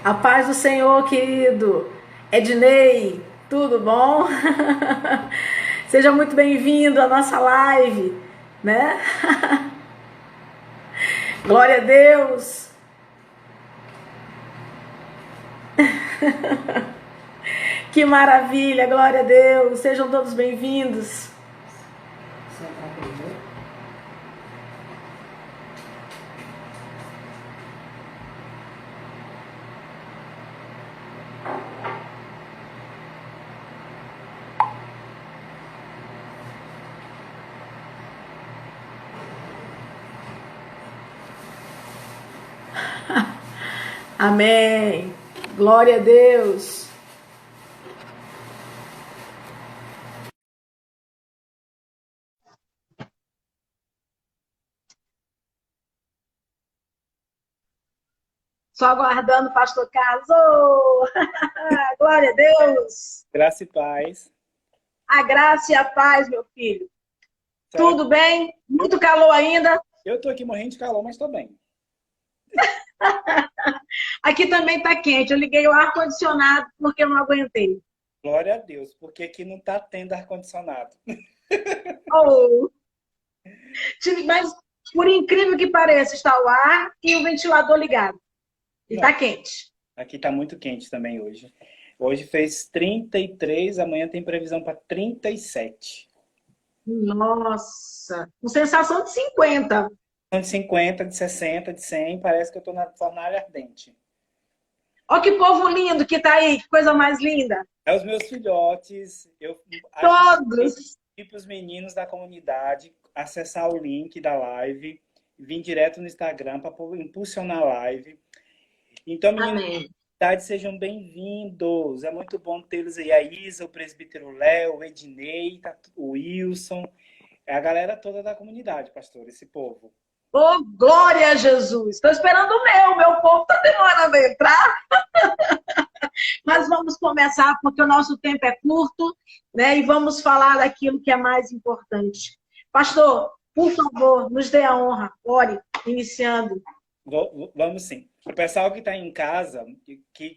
A paz do Senhor, querido. Ednei, tudo bom? Seja muito bem-vindo à nossa live, né? Glória a Deus. Que maravilha, glória a Deus. Sejam todos bem-vindos. Amém. Glória a Deus. Só aguardando o pastor Carlos. Oh, glória a Deus. Graça e paz. A graça e a paz, meu filho. Será que Tudo bem? eu, Muito calor ainda? eu tô aqui morrendo de calor, mas tô bem. Aqui também tá quente. Eu liguei o ar-condicionado porque eu não aguentei. Glória a Deus, porque aqui não tá tendo ar-condicionado. Oh, mas por incrível que pareça, está o ar e o ventilador ligado. E Não, tá quente. aqui tá muito quente também hoje. Hoje fez 33, amanhã tem previsão para 37. Nossa, com sensação de 50. São de 50, de 60, de 100, parece que eu tô na fornalha ardente. Olha que povo lindo que tá aí, que coisa mais linda. É os meus filhotes, eu Todos. para os meninos da comunidade acessar o link da live, vim direto no Instagram para impulsionar a live. Então, meninos, Amém. sejam bem-vindos. É muito bom tê-los aí. A Isa, o presbítero Léo, o Ednei, o Wilson. É a galera toda da comunidade, pastor, esse povo. Oh, glória a Jesus. Estou esperando o meu povo está demorando a entrar. Mas vamos começar porque o nosso tempo é curto, né? E vamos falar daquilo que é mais importante. Pastor, por favor, nos dê a honra. Ore, iniciando. Vamos sim. O pessoal que está em casa,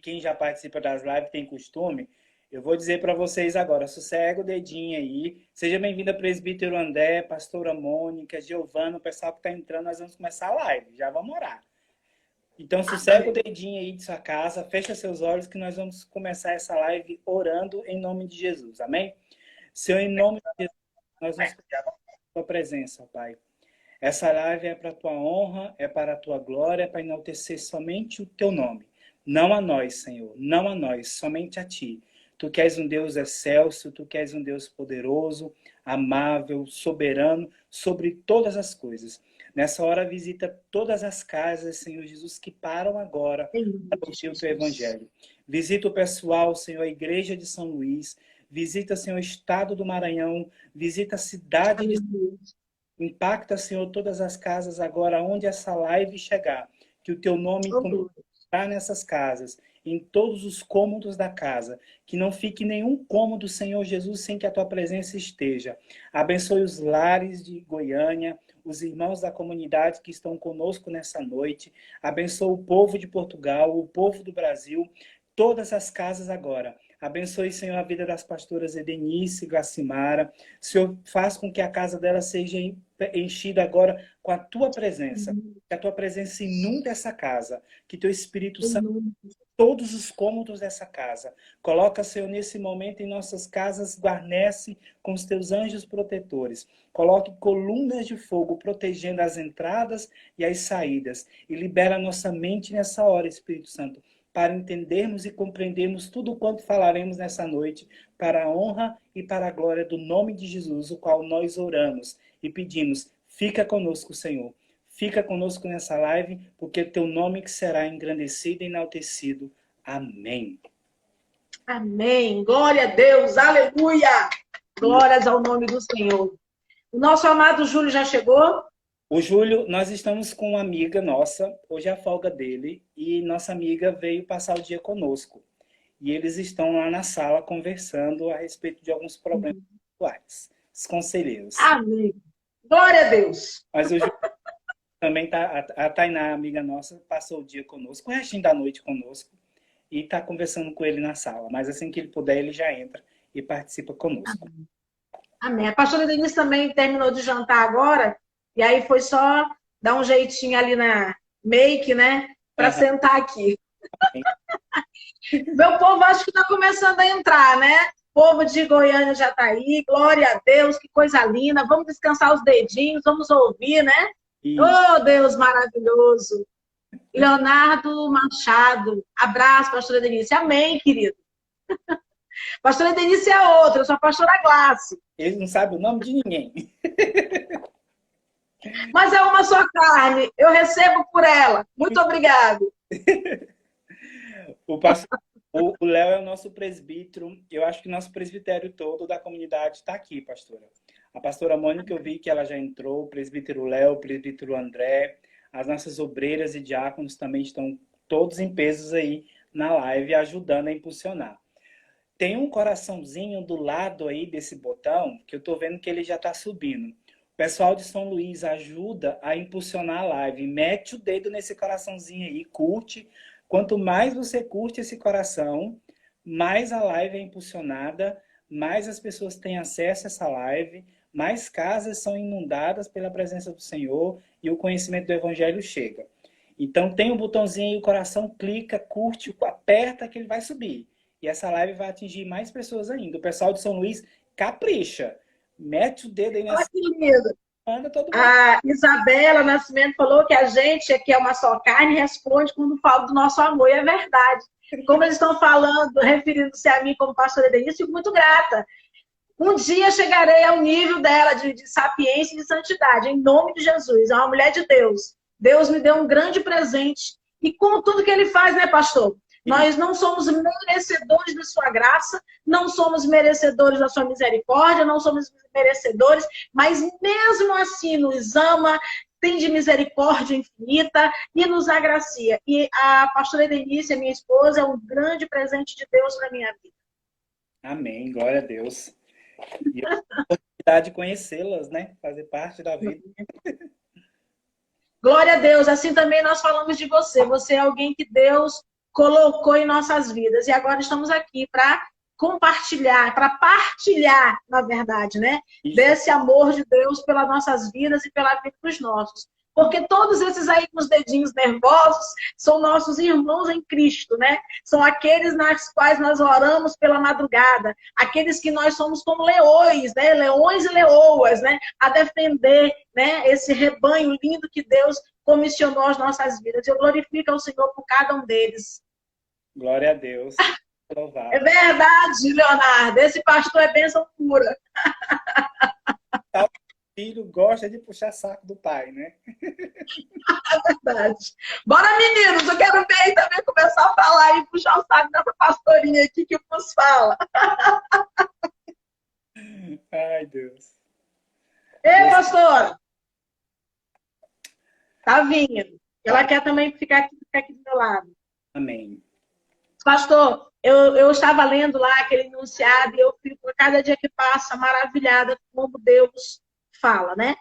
quem já participa das lives tem costume, eu vou dizer para vocês agora, sossega o dedinho aí. Seja bem-vinda, presbítero André, pastora Mônica, Giovana, o pessoal que está entrando, nós vamos começar a live, já vamos orar. Então, sossega o dedinho aí de sua casa, fecha seus olhos que nós vamos começar essa live orando em nome de Jesus, amém? Senhor, em nome de Jesus, nós nos colocamos na tua presença, Pai. Essa live é para a tua honra, é para a tua glória, é para enaltecer somente o teu nome. Não a nós, Senhor, não a nós, somente a ti. Tu que és um Deus excelso, tu que és um Deus poderoso, amável, soberano, sobre todas as coisas. Nessa hora, visita todas as casas, Senhor Jesus, que param agora Em nome para de ouvir o teu Jesus. evangelho. Visita o pessoal, Senhor, a igreja de São Luís. Visita, Senhor, o estado do Maranhão. Visita a cidade de Aleluia. Impacta, Senhor, todas as casas agora onde essa live chegar. Que o teu nome Oh, comece glória. a entrar nessas casas, em todos os cômodos da casa. Que não fique nenhum cômodo, Senhor Jesus, sem que a tua presença esteja. Abençoe os lares de Goiânia, os irmãos da comunidade que estão conosco nessa noite. Abençoe o povo de Portugal, o povo do Brasil, todas as casas agora. Abençoe, Senhor, a vida das pastoras Edenice e Gacimara. Senhor, faz com que a casa dela seja enchida agora com a tua presença. Que a tua presença inunde essa casa. Que teu Espírito Em Santo nome todos os cômodos dessa casa. Coloca, Senhor, nesse momento em nossas casas, guarnece com os teus anjos protetores. Coloque colunas de fogo protegendo as entradas e as saídas. E libera nossa mente nessa hora, Espírito Santo, para entendermos e compreendermos tudo quanto falaremos nessa noite, para a honra e para a glória do nome de Jesus, o qual nós oramos e pedimos. Fica conosco, Senhor. Fica conosco nessa live, porque teu nome que será engrandecido e enaltecido. Amém. Amém. Glória a Deus. Aleluia. Glórias ao nome do Senhor. O nosso amado Júlio já chegou? O Júlio, nós estamos com uma amiga nossa, hoje é a folga dele, e nossa amiga veio passar o dia conosco. E eles estão lá na sala conversando a respeito de alguns problemas atuais, os conselheiros. Amém. Glória a Deus. Mas o Júlio também tá, a Tainá, amiga nossa, passou o dia conosco, o restinho da noite conosco. e está conversando com ele na sala. Mas assim que ele puder, ele já entra e participa conosco. Amém. A pastora Denise também terminou de jantar agora, e aí foi só dar um jeitinho ali na make, né? Para sentar aqui. Meu povo acho que está começando a entrar, né? O povo de Goiânia já está aí, glória a Deus, que coisa linda. Vamos descansar os dedinhos, vamos ouvir, né? Isso. Oh, Deus maravilhoso. Leonardo Machado, abraço, pastora Denise. Amém, querido. Pastora Denise é outra, eu sou a pastora Glace. Ele não sabe o nome de ninguém. Mas é uma só carne, eu recebo por ela. Muito obrigado. O Léo é o nosso presbítero. Eu acho que nosso presbitério todo da comunidade está aqui, pastora. A pastora Mônica, eu vi que ela já entrou, o presbítero Léo, o presbítero André, as nossas obreiras e diáconos também estão todos em pesos aí na live, ajudando a impulsionar. Tem um coraçãozinho do lado aí desse botão, que eu estou vendo que ele já está subindo. O pessoal de São Luís ajuda a impulsionar a live. Mete o dedo nesse coraçãozinho aí, curte. Quanto mais você curte esse coração, mais a live é impulsionada, mais as pessoas têm acesso a essa live, mais casas são inundadas pela presença do Senhor e o conhecimento do Evangelho chega. Então tem um botãozinho aí, o coração clica, curte, aperta que ele vai subir. E essa live vai atingir mais pessoas ainda. O pessoal de São Luís capricha. Mete o dedo aí nessa... Olha que lindo. Manda todo mundo. A Isabela Nascimento falou que a gente aqui é uma só carne e responde quando fala do nosso amor. E é verdade. Como eles estão falando, referindo-se a mim como pastora Denise, fico muito grata. Um dia chegarei ao nível dela de sapiência e de santidade, em nome de Jesus. É uma mulher de Deus. Deus me deu um grande presente. E com tudo que ele faz, né, pastor? Nós não somos merecedores da sua graça, não somos merecedores da sua misericórdia, não somos merecedores, mas mesmo assim nos ama, tem de misericórdia infinita e nos agracia. E a pastora Denise, minha esposa, é um grande presente de Deus para minha vida. Amém, glória a Deus. E eu tenho a oportunidade de conhecê-las, né? Fazer parte da vida. Glória a Deus, assim também nós falamos de você. Você é alguém que Deus colocou em nossas vidas. E agora estamos aqui para compartilhar, para partilhar, na verdade, né? Isso. Desse amor de Deus pelas nossas vidas e pela vida dos nossos. Porque todos esses aí com os dedinhos nervosos são nossos irmãos em Cristo, né? São aqueles nas quais nós oramos pela madrugada. Aqueles que nós somos como leões, né? Leões e leoas, né? A defender, né? Esse rebanho lindo que Deus comissionou as nossas vidas. Eu glorifico ao Senhor por cada um deles. Glória a Deus. É verdade, Leonardo. Esse pastor é bênção pura. O filho gosta de puxar saco do pai, né? É verdade. Bora, meninos. Eu quero ver aí também começar a falar e puxar o saco dessa pastorinha aqui que nos fala. Ai, Deus. Ei, pastora. Tá vindo. Ela quer também ficar aqui do meu lado. Amém. Pastor, eu estava lendo lá aquele enunciado e eu fico, a cada dia que passa, maravilhada como Deus fala, né?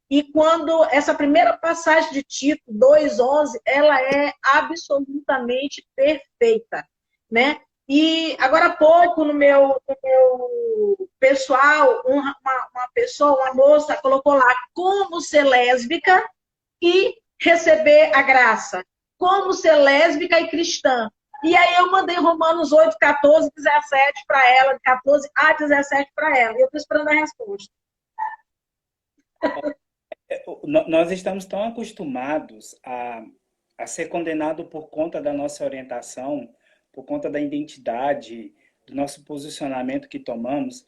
E quando essa primeira passagem de Tito 2:11, ela é absolutamente perfeita, né? E agora há pouco, no meu pessoal, uma pessoa, uma moça, colocou lá como ser lésbica e receber a graça. Como ser lésbica e cristã. E aí eu mandei Romanos 8, 14, 17 para ela, de 14 a 17 para ela. E eu estou esperando a resposta. Nós estamos tão acostumados a ser condenado por conta da nossa orientação, por conta da identidade, do nosso posicionamento que tomamos.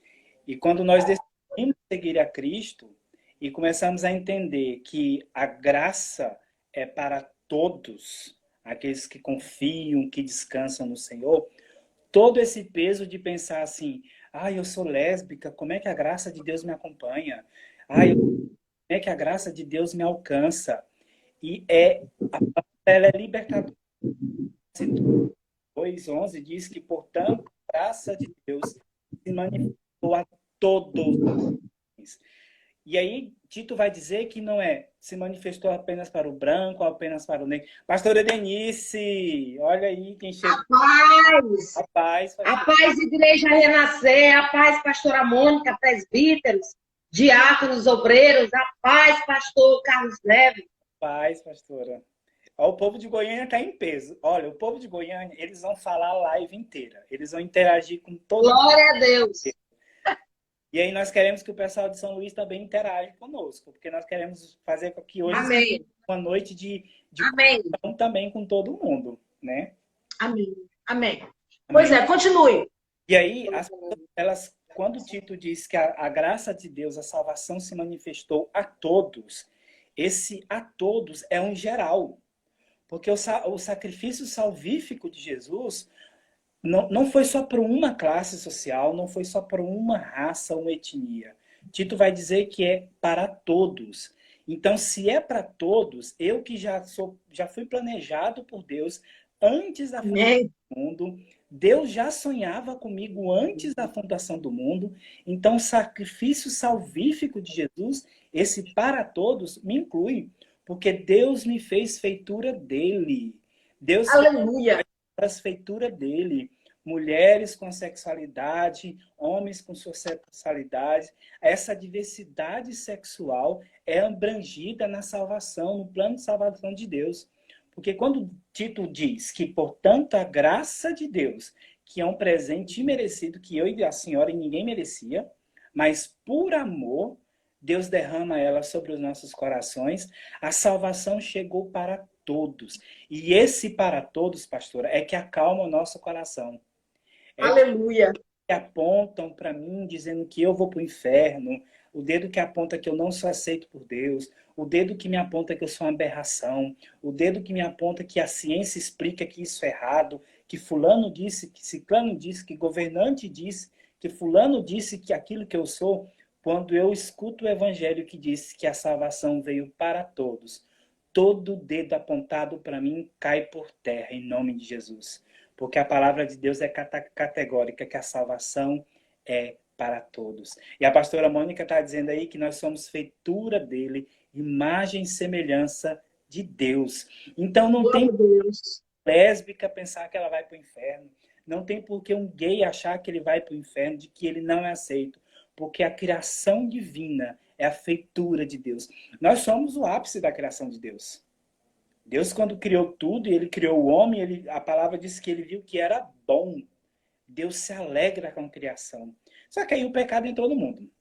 E quando nós decidimos seguir a Cristo e começamos a entender que a graça é para todos, aqueles que confiam, que descansam no Senhor, todo esse peso de pensar assim, eu sou lésbica, como é que a graça de Deus me acompanha? Como é que a graça de Deus me alcança? E ela é libertadora. 2:11 diz que, portanto, a graça de Deus se manifestou a todos. E aí, Tito vai dizer que não é, se manifestou apenas para o branco, apenas para o negro. Pastora Denise, olha aí quem chegou. A paz! A paz, A pastor. paz, Igreja Renascer, a paz, pastora Mônica, presbíteros, diáconos, obreiros, a paz, pastor Carlos Neves. Paz, pastora. Ó, o povo de Goiânia está em peso. Olha, o povo de Goiânia, eles vão falar a live inteira. Eles vão interagir com todo mundo. Glória a Deus. E aí nós queremos que o pessoal de São Luís também interaja conosco, porque nós queremos fazer com que hoje Amém. seja uma noite de Amém. comunhão também com todo mundo, né? Amém. Amém. Amém. Pois é, continue. E aí, elas, quando o Tito diz que a graça de Deus, a salvação se manifestou a todos, esse a todos é um geral. Porque o sacrifício salvífico de Jesus não foi só para uma classe social, não foi só para uma raça, uma etnia. Tito vai dizer que é para todos. Então, se é para todos, eu que já fui planejado por Deus antes da fundação do mundo, Deus já sonhava comigo antes da fundação do mundo. Então, o sacrifício salvífico de Jesus, esse para todos, me inclui, porque Deus me fez feitura dele. Deus Aleluia. fez feitura dele. Mulheres com sexualidade, homens com sua sexualidade. Essa diversidade sexual é abrangida na salvação, no plano de salvação de Deus. Porque quando Tito diz que, portanto, a graça de Deus, que é um presente imerecido, que eu e a senhora e ninguém merecia, mas por amor, Deus derrama ela sobre os nossos corações, a salvação chegou para todos. E esse para todos, pastora, é que acalma o nosso coração. Aleluia. Que apontam para mim dizendo que eu vou para o inferno, o dedo que aponta que eu não sou aceito por Deus, o dedo que me aponta que eu sou uma aberração, o dedo que me aponta que a ciência explica que isso é errado, que fulano disse, que ciclano disse, que governante disse, que fulano disse que aquilo que eu sou, quando eu escuto o evangelho que diz que a salvação veio para todos, todo dedo apontado para mim cai por terra em nome de Jesus. Porque a palavra de Deus é categórica, que a salvação é para todos. E a pastora Mônica está dizendo aí que nós somos feitura dele, imagem e semelhança de Deus. Então não tem lésbica pensar que ela vai para o inferno. Não tem por que um gay achar que ele vai para o inferno, de que ele não é aceito. Porque a criação divina é a feitura de Deus. Nós somos o ápice da criação de Deus. Deus, quando criou tudo, ele criou o homem, a palavra diz que ele viu que era bom. Deus se alegra com a criação. Só que aí o pecado entrou no mundo.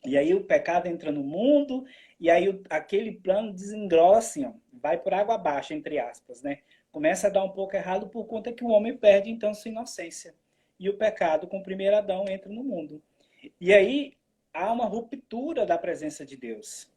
E aí o pecado entra no mundo, e aí aquele plano desengrola assim, ó, vai por água abaixo, entre aspas, né? Começa a dar um pouco errado por conta que o homem perde, então, sua inocência. E o pecado, com o primeiro Adão, entra no mundo. E aí há uma ruptura da presença de Deus.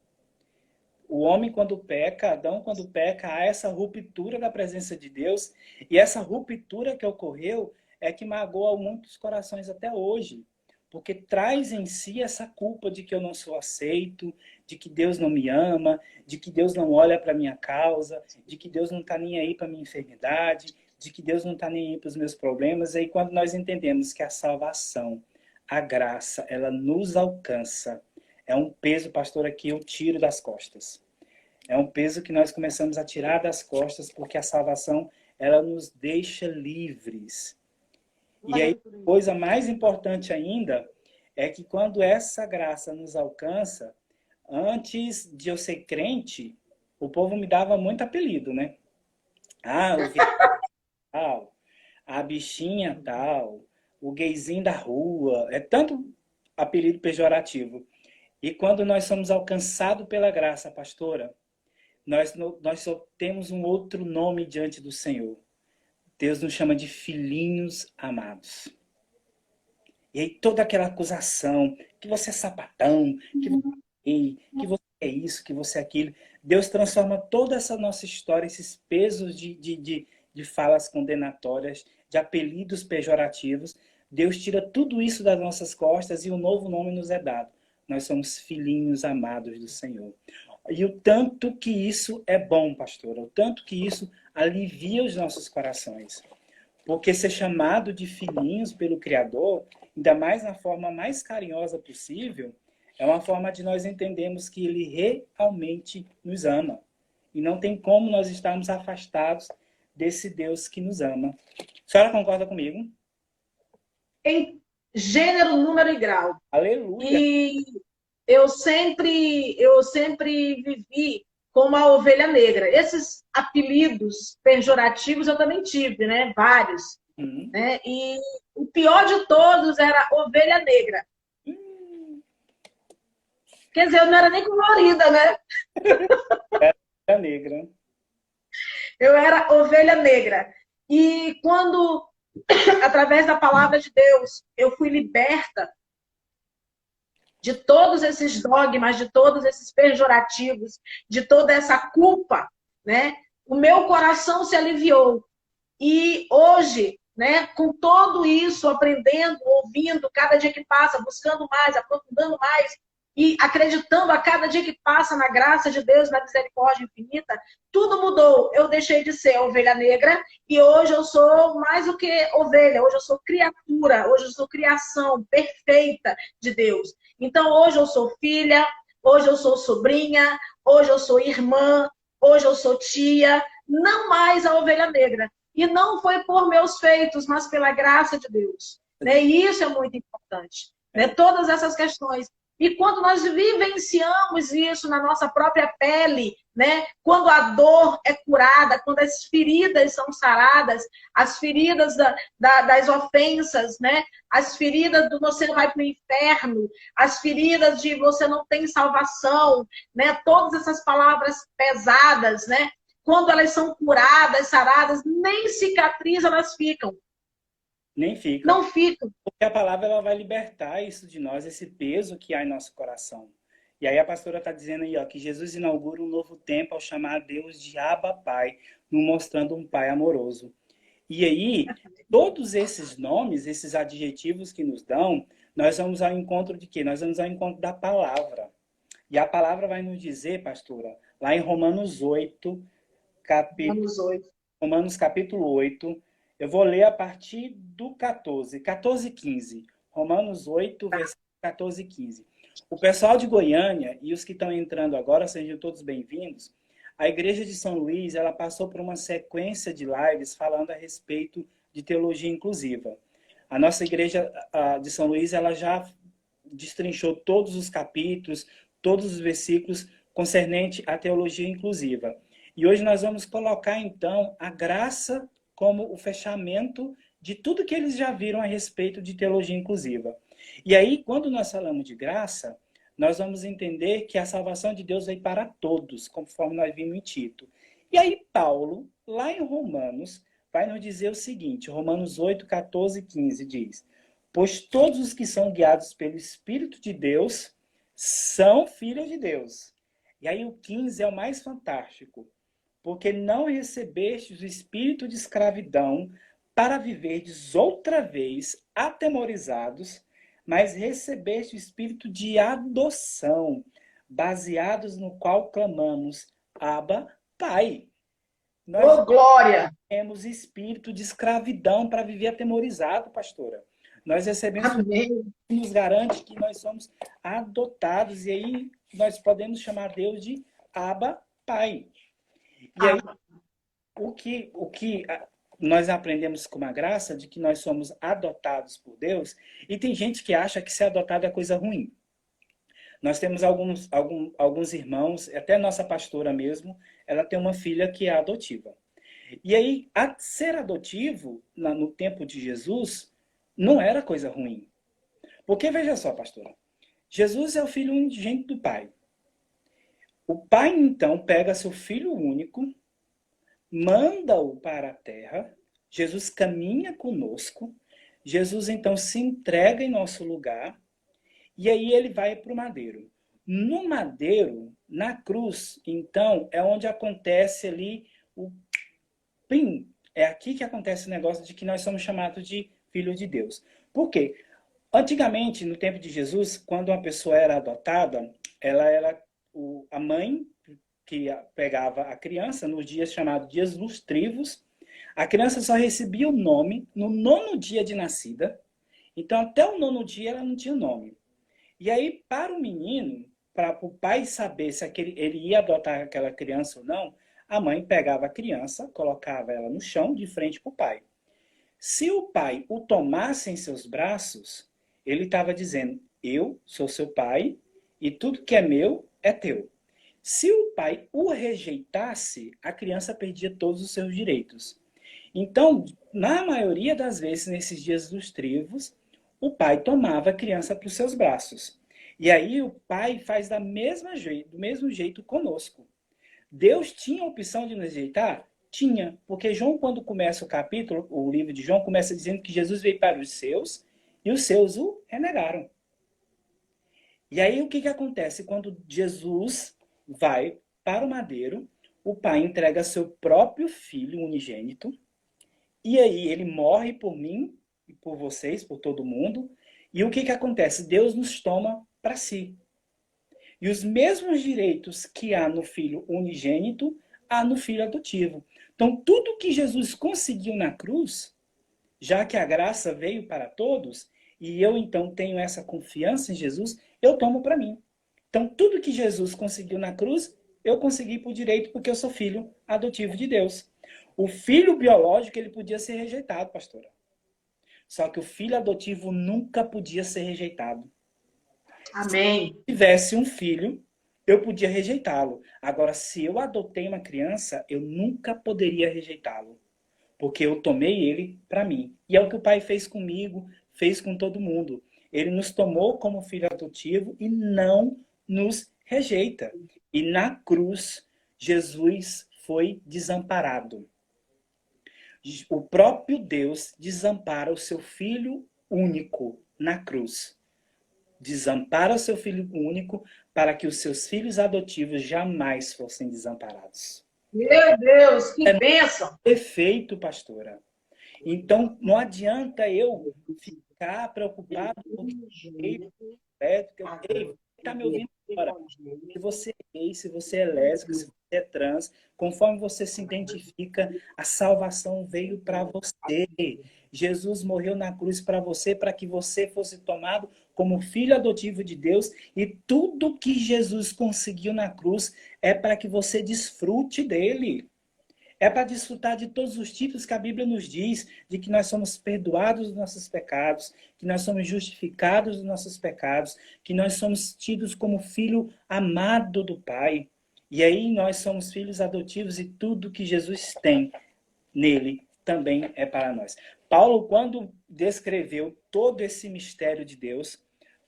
O homem, quando peca, Adão, quando peca, há essa ruptura da presença de Deus. E essa ruptura que ocorreu é que magoa muitos corações até hoje. Porque traz em si essa culpa de que eu não sou aceito, de que Deus não me ama, de que Deus não olha para a minha causa, de que Deus não está nem aí para a minha enfermidade, de que Deus não está nem aí para os meus problemas. E aí quando nós entendemos que a salvação, a graça, ela nos alcança, é um peso, pastor, que eu tiro das costas. É um peso que nós começamos a tirar das costas, porque a salvação, ela nos deixa livres. E aí, coisa mais importante ainda, é que quando essa graça nos alcança, antes de eu ser crente, o povo me dava muito apelido, né? Ah, o tal, a bichinha tal, o gayzinho da rua, é tanto apelido pejorativo. E quando nós somos alcançados pela graça, pastora, nós só temos um outro nome diante do Senhor. Deus nos chama de filhinhos amados. E aí toda aquela acusação, que você é sapatão, que você é gay, que você é isso, que você é aquilo. Deus transforma toda essa nossa história, esses pesos de falas condenatórias, de apelidos pejorativos. Deus tira tudo isso das nossas costas e um novo nome nos é dado. Nós somos filhinhos amados do Senhor. E o tanto que isso é bom, pastora, o tanto que isso alivia os nossos corações. Porque ser chamado de filhinhos pelo Criador, ainda mais na forma mais carinhosa possível, É uma forma de nós entendermos que Ele realmente nos ama. E não tem como nós estarmos afastados desse Deus que nos ama. A senhora concorda comigo? Em gênero, número e grau. Aleluia! E eu sempre vivi como a ovelha negra. Esses apelidos pejorativos eu também tive, né? Vários. Hum. Né? E o pior de todos era ovelha negra. Quer dizer, eu não era nem colorida, né? É negra. Eu era ovelha negra. E quando, através da palavra de Deus, eu fui liberta de todos esses dogmas, de todos esses pejorativos, de toda essa culpa, né? O meu coração se aliviou. E hoje, né, com tudo isso, aprendendo, ouvindo, cada dia que passa, buscando mais, aprofundando mais, e acreditando a cada dia que passa na graça de Deus, na misericórdia infinita, tudo mudou. Eu deixei de ser ovelha negra e hoje eu sou mais do que ovelha, hoje eu sou criatura, hoje eu sou criação perfeita de Deus. Então hoje eu sou filha, hoje eu sou sobrinha, hoje eu sou irmã, hoje eu sou tia, não mais a ovelha negra. E não foi por meus feitos, mas pela graça de Deus. Né? E isso é muito importante. Né? Todas essas questões. E quando nós vivenciamos isso na nossa própria pele, né? Quando a dor é curada, quando as feridas são saradas, as feridas das ofensas, né? As feridas do você vai para o inferno, as feridas de você não tem salvação, né? Todas essas palavras pesadas, né? Quando elas são curadas, saradas, nem cicatriz elas ficam. Nem fica. Não ficam. Porque a palavra ela vai libertar isso de nós, esse peso que há em nosso coração. E aí a pastora está dizendo aí, ó, que Jesus inaugura um novo tempo ao chamar Deus de Abba Pai, nos mostrando um Pai amoroso. E aí, todos esses nomes, esses adjetivos que nos dão, nós vamos ao encontro de quê? Nós vamos ao encontro da palavra. E a palavra vai nos dizer, pastora, lá em Romanos 8, Romanos capítulo 8, eu vou ler a partir do 14 e 15. Romanos 8, versículo 14 e 15. O pessoal de Goiânia e os que estão entrando agora, sejam todos bem-vindos. A Igreja de São Luís, ela passou por uma sequência de lives falando a respeito de teologia inclusiva. A nossa Igreja de São Luís, ela já destrinchou todos os capítulos, todos os versículos concernente à teologia inclusiva. E hoje nós vamos colocar, então, a graça como o fechamento de tudo que eles já viram a respeito de teologia inclusiva. E aí, quando nós falamos de graça, nós vamos entender que a salvação de Deus veio para todos, conforme nós vimos em Tito. E aí, Paulo, lá em Romanos, vai nos dizer o seguinte, Romanos 8, 14 e 15 diz: pois todos os que são guiados pelo Espírito de Deus são filhos de Deus. E aí o 15 é o mais fantástico. Porque não recebestes o espírito de escravidão para viverdes outra vez atemorizados, mas recebeste o espírito de adoção, baseados no qual clamamos, Abba, Pai. Nós glória! temos espírito de escravidão para viver atemorizado, pastora. Nós recebemos, Amém. que nos garante que nós somos adotados, e aí nós podemos chamar Deus de Abba, Pai. E aí, o que nós aprendemos com a graça de que nós somos adotados por Deus, e tem gente que acha que ser adotado é coisa ruim. Nós temos alguns irmãos, até nossa pastora mesmo, ela tem uma filha que é adotiva. E aí, ser adotivo, no tempo de Jesus, não era coisa ruim. Porque, veja só, pastora, Jesus é o filho unigênito do Pai. O Pai, então, pega seu filho único, manda-o para a terra, Jesus caminha conosco, Jesus então se entrega em nosso lugar, e aí ele vai para o madeiro. No madeiro, na cruz, então, é onde acontece ali o pim. É aqui que acontece o negócio de que nós somos chamados de filhos de Deus. Por quê? Antigamente, no tempo de Jesus, quando uma pessoa era adotada, ela era a mãe que pegava a criança nos dias chamados dias lustrivos. A criança só recebia o nome no 9º dia de nascida. Então, até o 9º dia, ela não tinha nome. E aí, para o menino, para o pai saber se ele ia adotar aquela criança ou não, a mãe pegava a criança, colocava ela no chão, de frente para o pai. Se o pai o tomasse em seus braços, ele estava dizendo: eu sou seu pai e tudo que é meu é teu. Se o pai o rejeitasse, a criança perdia todos os seus direitos. Então, na maioria das vezes, nesses dias dos trivos, o pai tomava a criança para os seus braços. E aí o pai faz do mesmo jeito conosco. Deus tinha a opção de nos rejeitar? Tinha, porque João, quando começa o capítulo, o livro de João, começa dizendo que Jesus veio para os seus e os seus o renegaram. E aí o que, que acontece? Quando Jesus vai para o madeiro, o pai entrega seu próprio filho unigênito, e aí ele morre por mim e por vocês, por todo mundo. E o que, que acontece? Deus nos toma para si. E os mesmos direitos que há no filho unigênito, há no filho adotivo. Então, tudo que Jesus conseguiu na cruz, já que a graça veio para todos, e eu então tenho essa confiança em Jesus, eu tomo para mim. Então, tudo que Jesus conseguiu na cruz, eu consegui por direito, porque eu sou filho adotivo de Deus. O filho biológico, ele podia ser rejeitado, pastora. Só que o filho adotivo nunca podia ser rejeitado. Amém. Se tivesse um filho, eu podia rejeitá-lo. Agora, se eu adotei uma criança, eu nunca poderia rejeitá-lo. Porque eu tomei ele para mim. E é o que o pai fez comigo, fez com todo mundo. Ele nos tomou como filho adotivo e não nos rejeita. E na cruz, Jesus foi desamparado. O próprio Deus desampara o seu filho único na cruz. Desampara o seu filho único para que os seus filhos adotivos jamais fossem desamparados. Meu Deus, que bênção! Perfeito, pastora. Então, não adianta eu ficar preocupado com o que está me ouvindo agora. Se você é gay, se você é lésbica, se você é trans, conforme você se identifica, a salvação veio para você. Jesus morreu na cruz para você, para que você fosse tomado como filho adotivo de Deus, e tudo que Jesus conseguiu na cruz é para que você desfrute dele. É para desfrutar de todos os títulos que a Bíblia nos diz, de que nós somos perdoados dos nossos pecados, que nós somos justificados dos nossos pecados, que nós somos tidos como filho amado do Pai. E aí nós somos filhos adotivos e tudo que Jesus tem nele também é para nós. Paulo, quando descreveu todo esse mistério de Deus,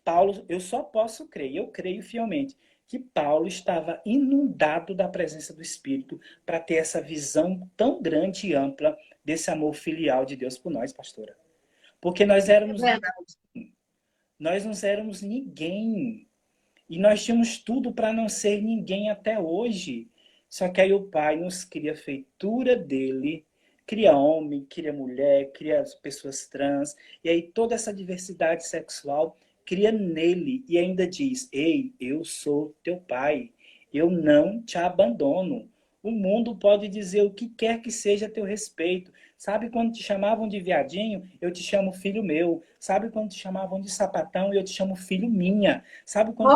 Paulo, eu só posso crer, eu creio fielmente, que Paulo estava inundado da presença do Espírito para ter essa visão tão grande e ampla desse amor filial de Deus por nós, pastora. Porque nós não éramos ninguém. E nós tínhamos tudo para não ser ninguém até hoje. Só que aí o Pai nos cria a feitura dele, cria homem, cria mulher, cria as pessoas trans, e aí toda essa diversidade sexual cria nele e ainda diz: ei, eu sou teu pai, eu não te abandono. O mundo pode dizer o que quer que seja a teu respeito. Sabe quando te chamavam de viadinho? Eu te chamo filho meu. Sabe quando te chamavam de sapatão? Eu te chamo filho minha. Sabe quando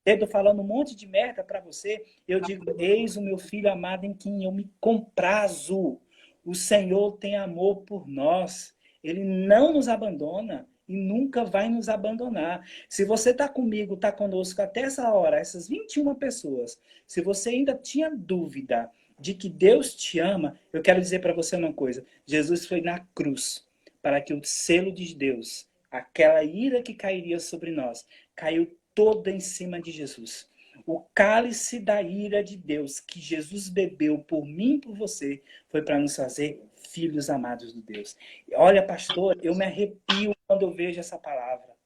eu tô falando um monte de merda para você? Eu digo: eis o meu filho amado em quem eu me comprazo. O Senhor tem amor por nós. Ele não nos abandona e nunca vai nos abandonar. Se você está comigo, está conosco até essa hora, essas 21 pessoas, se você ainda tinha dúvida de que Deus te ama, eu quero dizer para você uma coisa: Jesus foi na cruz para que o selo de Deus, aquela ira que cairia sobre nós, caiu toda em cima de Jesus. O cálice da ira de Deus que Jesus bebeu por mim e por você foi para nos fazer filhos amados de Deus. Olha, pastor, eu me arrepio quando eu vejo essa palavra.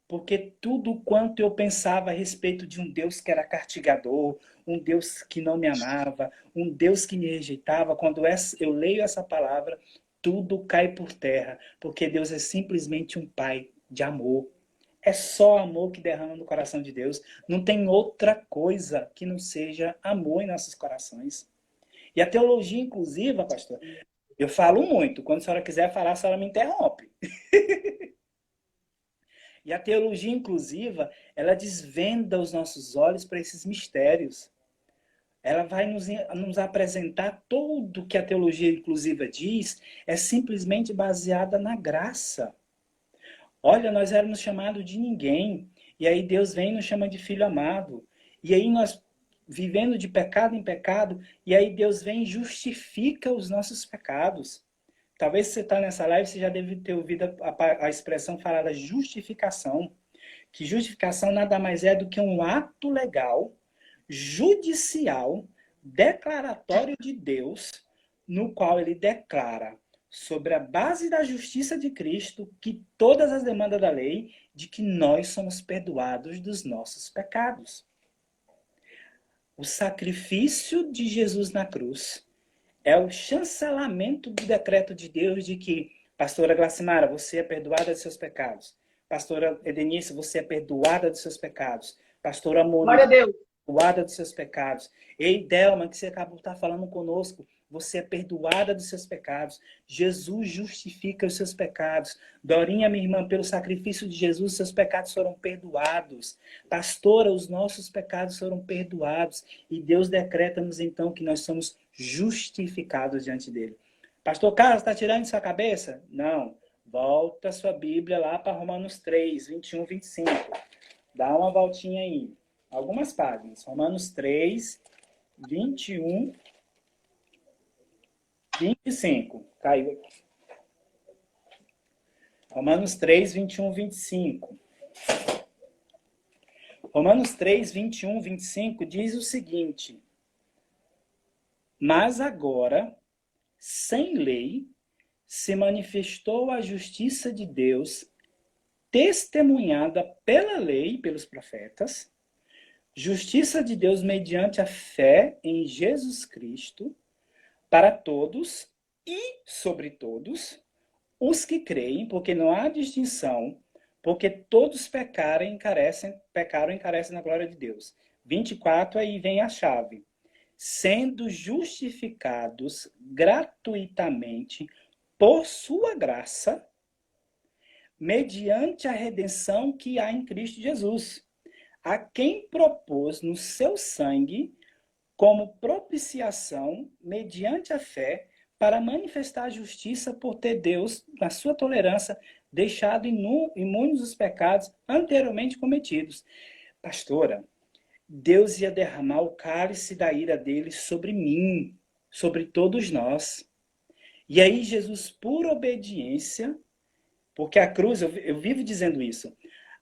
Porque tudo quanto eu pensava a respeito de um Deus que era castigador, um Deus que não me amava, um Deus que me rejeitava, quando eu leio essa palavra, tudo cai por terra. Porque Deus é simplesmente um Pai de amor. É só amor que derrama no coração de Deus. Não tem outra coisa que não seja amor em nossos corações. E a teologia inclusiva, pastor, eu falo muito. Quando a senhora quiser falar, a senhora me interrompe. E a teologia inclusiva, ela desvenda os nossos olhos para esses mistérios. Ela vai nos apresentar tudo que a teologia inclusiva diz, é simplesmente baseada na graça. Olha, nós éramos chamados de ninguém, e aí Deus vem e nos chama de filho amado. E aí nós vivendo de pecado em pecado, e aí Deus vem e justifica os nossos pecados. Talvez você está nessa live, você já deve ter ouvido a expressão falada justificação. Que justificação nada mais é do que um ato legal, judicial, declaratório de Deus, no qual ele declara, sobre a base da justiça de Cristo, que todas as demandas da lei, de que nós somos perdoados dos nossos pecados. O sacrifício de Jesus na cruz é o chancelamento do decreto de Deus de que, pastora Glacimara, você é perdoada dos seus pecados. Pastora Edenice, você é perdoada dos seus pecados. Pastora Mônica, perdoada dos seus pecados. Ei, Delma, que você acabou de estar falando conosco, você é perdoada dos seus pecados. Jesus justifica os seus pecados. Dorinha, minha irmã, pelo sacrifício de Jesus, seus pecados foram perdoados. Pastora, os nossos pecados foram perdoados. E Deus decreta-nos, então, que nós somos justificados diante dele. Pastor Carlos, está tirando isso da cabeça? Não. Volta a sua Bíblia lá para Romanos 3, 21, 25. Dá uma voltinha aí. Algumas páginas. Romanos 3, 21, 25. Caiu aqui. Romanos 3, 21, 25. Romanos 3, 21, 25 diz o seguinte: mas agora, sem lei, se manifestou a justiça de Deus, testemunhada pela lei e pelos profetas, justiça de Deus mediante a fé em Jesus Cristo, para todos e sobre todos os que creem, porque não há distinção, porque todos pecaram e encarecem na glória de Deus. 24, aí vem a chave. Sendo justificados gratuitamente por sua graça, mediante a redenção que há em Cristo Jesus, a quem propôs no seu sangue como propiciação, mediante a fé, para manifestar a justiça por ter Deus, na sua tolerância, deixado imunes os pecados anteriormente cometidos. Pastora, Deus ia derramar o cálice da ira dele sobre mim, sobre todos nós. E aí Jesus, por obediência, porque a cruz, eu vivo dizendo isso,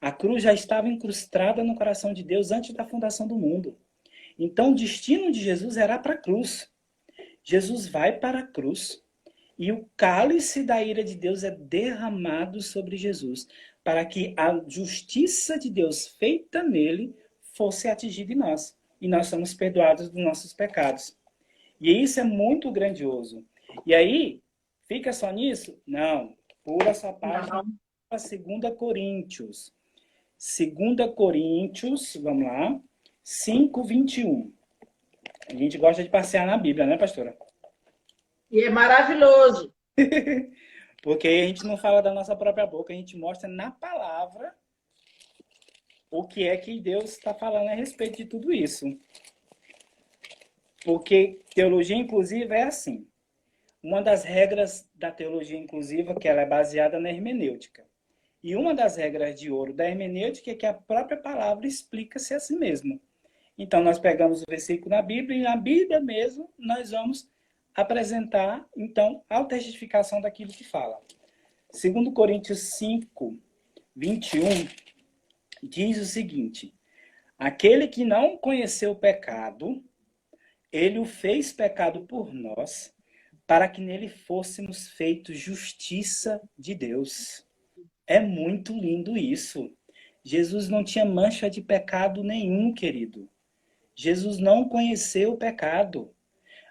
a cruz já estava incrustada no coração de Deus antes da fundação do mundo. Então o destino de Jesus era para a cruz. Jesus vai para a cruz e o cálice da ira de Deus é derramado sobre Jesus, para que a justiça de Deus feita nele fosse atingida em nós. E nós somos perdoados dos nossos pecados. E isso é muito grandioso. E aí, fica só nisso? Não. Pula essa página para 2 Coríntios. 2 Coríntios, vamos lá, 5, 21. A gente gosta de passear na Bíblia, né, pastora? E é maravilhoso. Porque aí a gente não fala da nossa própria boca, a gente mostra na palavra o que é que Deus está falando a respeito de tudo isso. Porque teologia inclusiva é assim. Uma das regras da teologia inclusiva é que ela é baseada na hermenêutica. E uma das regras de ouro da hermenêutica é que a própria palavra explica-se a si mesma. Então, nós pegamos o versículo na Bíblia e na Bíblia mesmo nós vamos apresentar, então, a autentificação daquilo que fala. 2 Coríntios 5, 21, diz o seguinte: aquele que não conheceu o pecado, ele o fez pecado por nós, para que nele fôssemos feitos justiça de Deus. É muito lindo isso. Jesus não tinha mancha de pecado nenhum, querido. Jesus não conheceu o pecado,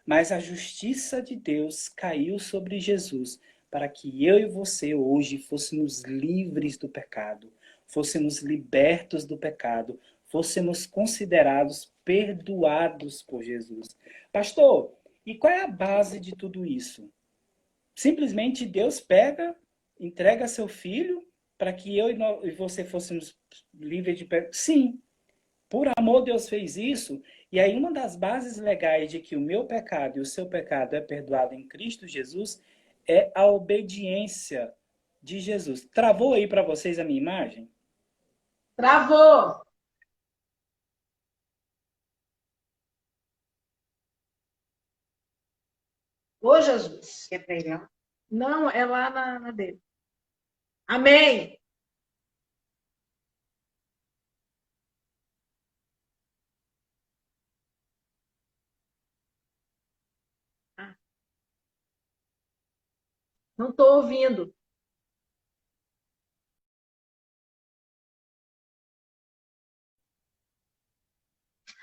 mas a justiça de Deus caiu sobre Jesus para que eu e você hoje fôssemos livres do pecado, fôssemos libertos do pecado, fôssemos considerados perdoados por Jesus. Pastor, e qual é a base de tudo isso? Simplesmente Deus pega, entrega seu filho para que eu e você fôssemos livres de pecado. Sim, por amor Deus fez isso. E aí uma das bases legais de que o meu pecado e o seu pecado é perdoado em Cristo Jesus é a obediência de Jesus. Travou aí para vocês a minha imagem? Travou. Ô, Jesus. Quer pregar? Não, é lá na dele. Amém. Ah, não estou ouvindo.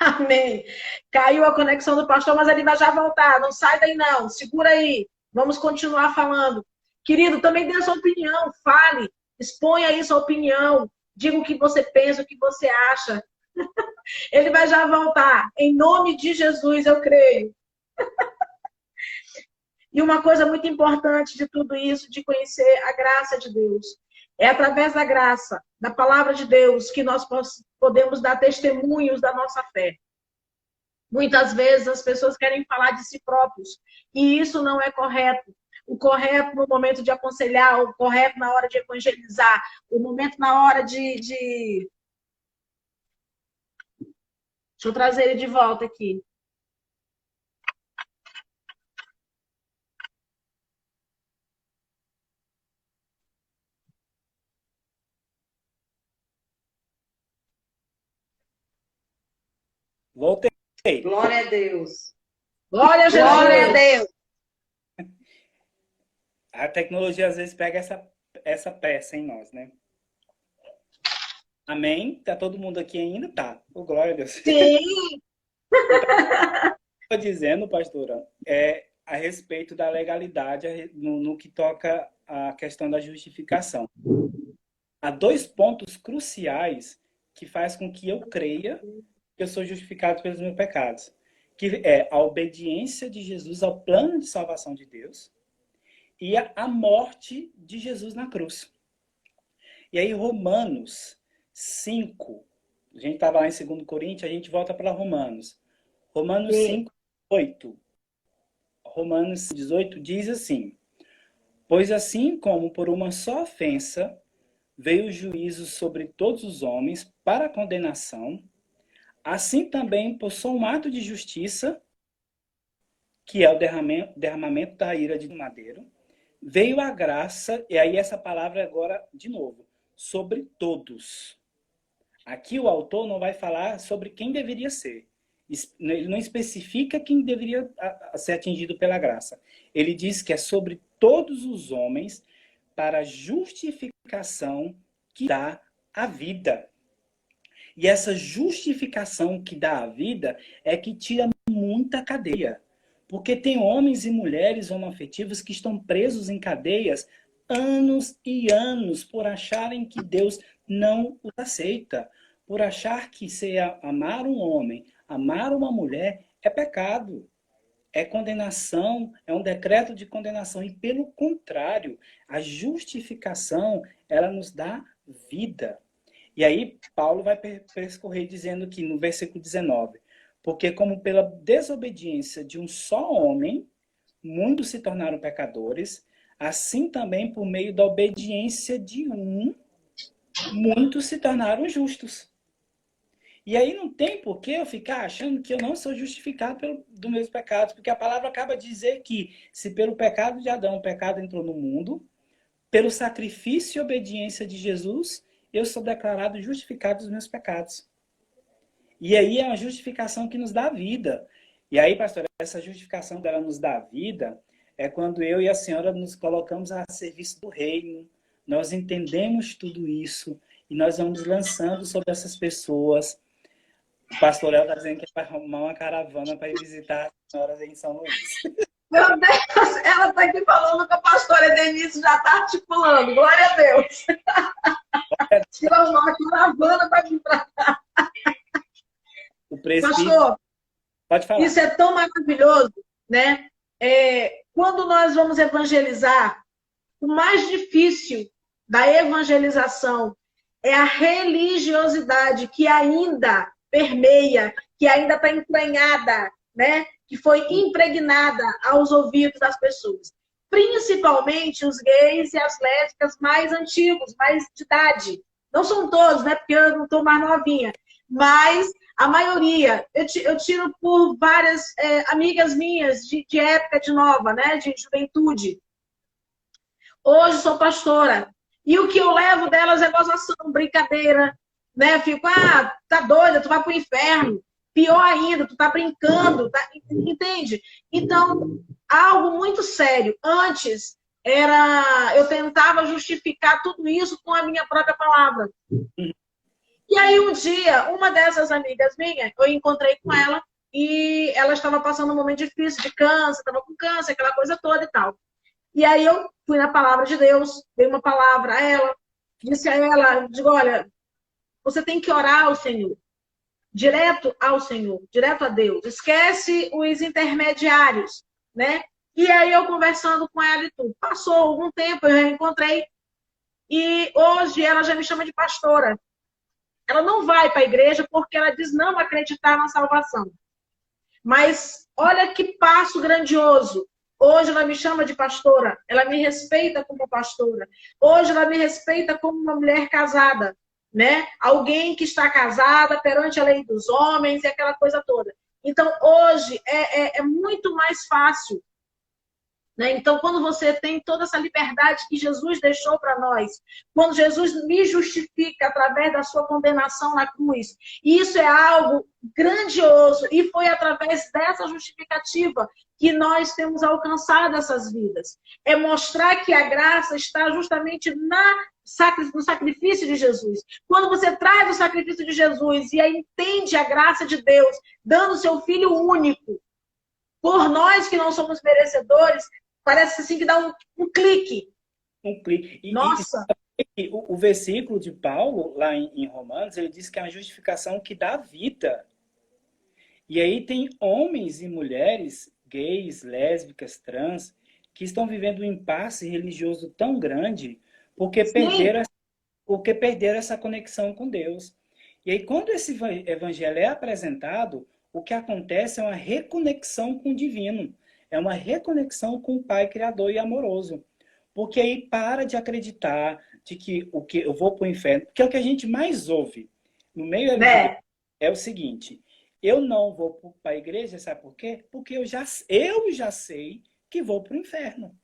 Amém. Caiu a conexão do pastor, mas ele vai já voltar. Não sai daí, não. Segura aí. Vamos continuar falando. Querido, também dê a sua opinião. Fale. Exponha aí sua opinião. Diga o que você pensa, o que você acha. Ele vai já voltar. Em nome de Jesus, eu creio. E uma coisa muito importante de tudo isso, de conhecer a graça de Deus. É através da graça, da palavra de Deus, que nós podemos dar testemunhos da nossa fé. Muitas vezes as pessoas querem falar de si próprios, e isso não é correto. O correto no momento de aconselhar, o correto na hora de evangelizar, o momento na hora de... Deixa eu trazer ele de volta aqui. Voltei. Glória a Deus. Glória a Jesus. Glória a Deus. A tecnologia às vezes pega essa peça em nós, né? Amém? Tá todo mundo aqui ainda? Tá. Oh, glória a Deus. Sim. Estou dizendo, pastora, a respeito da legalidade no que toca à questão da justificação. Há dois pontos cruciais que faz com que eu creia que eu sou justificado pelos meus pecados. Que é a obediência de Jesus ao plano de salvação de Deus e a morte de Jesus na cruz. E aí Romanos 5, a gente estava lá em 2 Coríntios, a gente volta para Romanos. Romanos 5, 8. Romanos 18 diz assim: pois assim como por uma só ofensa veio o juízo sobre todos os homens para a condenação, assim também por só um ato de justiça, que é o derramamento da ira de madeiro, veio a graça, e aí essa palavra agora, de novo, sobre todos. Aqui o autor não vai falar sobre quem deveria ser. Ele não especifica quem deveria ser atingido pela graça. Ele diz que é sobre todos os homens para a justificação que dá a vida. E essa justificação que dá a vida é que tira muita cadeia. Porque tem homens e mulheres homoafetivos que estão presos em cadeias anos e anos por acharem que Deus não os aceita. Por achar que se amar um homem, amar uma mulher é pecado. É condenação, é um decreto de condenação. E pelo contrário, a justificação, ela nos dá vida. E aí Paulo vai percorrer dizendo que no versículo 19, porque como pela desobediência de um só homem, muitos se tornaram pecadores, assim também por meio da obediência de um, muitos se tornaram justos. E aí não tem por que eu ficar achando que eu não sou justificado dos meus pecados, porque a palavra acaba de dizer que se pelo pecado de Adão o pecado entrou no mundo, pelo sacrifício e obediência de Jesus, eu sou declarado justificado dos meus pecados. E aí é uma justificação que nos dá vida. E aí, pastor, essa justificação dela nos dá vida é quando eu e a senhora nos colocamos a serviço do reino, nós entendemos tudo isso e nós vamos lançando sobre essas pessoas. O pastor El está dizendo que vai arrumar uma caravana para ir visitar as senhoras em São Luís. Meu Deus, ela está aqui falando que a pastora Denise já está articulando. Glória a Deus. Tira uma caravana para vir para cá. O presbítero... Pastor, pode falar. Isso é tão maravilhoso, né? Quando nós vamos evangelizar, o mais difícil da evangelização é a religiosidade que ainda permeia, que ainda está entranhada, né? Que foi impregnada aos ouvidos das pessoas. Principalmente os gays e as lésbicas mais antigos, mais de idade. Não são todos, né? Porque eu não estou mais novinha. Mas a maioria, eu tiro por várias amigas minhas de época de nova, né? De juventude. Hoje sou pastora. E o que eu levo delas é gozação, brincadeira, né? Fico, tá doida, tu vai pro inferno. Pior ainda, tu tá brincando, tá? Entende? Então, algo muito sério. Antes, eu tentava justificar tudo isso com a minha própria palavra. E aí, um dia, uma dessas amigas minhas, eu encontrei com ela e ela estava passando um momento difícil de câncer, estava com câncer, aquela coisa toda e tal. E aí eu fui na palavra de Deus, dei uma palavra a ela, disse a ela, digo, olha, você tem que orar ao Senhor, direto ao Senhor, direto a Deus. Esquece os intermediários, né? E aí eu conversando com ela e tudo. Passou algum tempo, eu reencontrei, e hoje ela já me chama de pastora. Ela não vai para a igreja porque ela diz não acreditar na salvação. Mas olha que passo grandioso. Hoje ela me chama de pastora, ela me respeita como pastora. Hoje ela me respeita como uma mulher casada, né? Alguém que está casada perante a lei dos homens e aquela coisa toda. Então, hoje é muito mais fácil, né? Então, quando você tem toda essa liberdade que Jesus deixou para nós, quando Jesus me justifica através da sua condenação na cruz, isso é algo grandioso e foi através dessa justificativa que nós temos alcançado essas vidas. É mostrar que a graça está justamente no sacrifício de Jesus. Quando você traz o sacrifício de Jesus e aí entende a graça de Deus, dando seu Filho único, por nós que não somos merecedores, parece assim que dá um clique. Um clique. Nossa! O versículo de Paulo, lá em Romanos, ele diz que é a justificação que dá vida. E aí tem homens e mulheres, gays, lésbicas, trans, que estão vivendo um impasse religioso tão grande porque perderam essa conexão com Deus. E aí, quando esse evangelho é apresentado, o que acontece é uma reconexão com o divino. É uma reconexão com o Pai Criador e amoroso. Porque aí para de acreditar de que eu vou para o inferno. Porque é o que a gente mais ouve no meio evangélico é o seguinte: eu não vou para a igreja, sabe por quê? Porque eu já sei que vou para o inferno.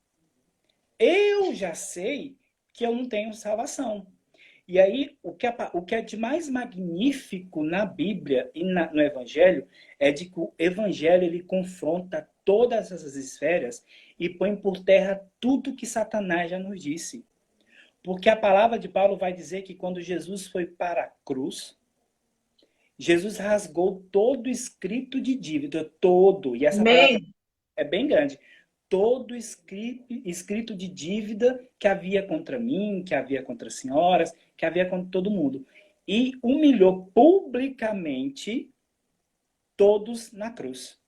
Eu já sei que eu não tenho salvação. E aí, o que é de mais magnífico na Bíblia e no Evangelho é de que o Evangelho ele confronta todas essas esferas e põe por terra tudo que Satanás já nos disse. Porque a palavra de Paulo vai dizer que quando Jesus foi para a cruz, Jesus rasgou todo o escrito de dívida, todo. E essa palavra é bem grande. Todo escrito de dívida que havia contra mim, que havia contra as senhoras, que havia contra todo mundo. E humilhou publicamente todos na cruz.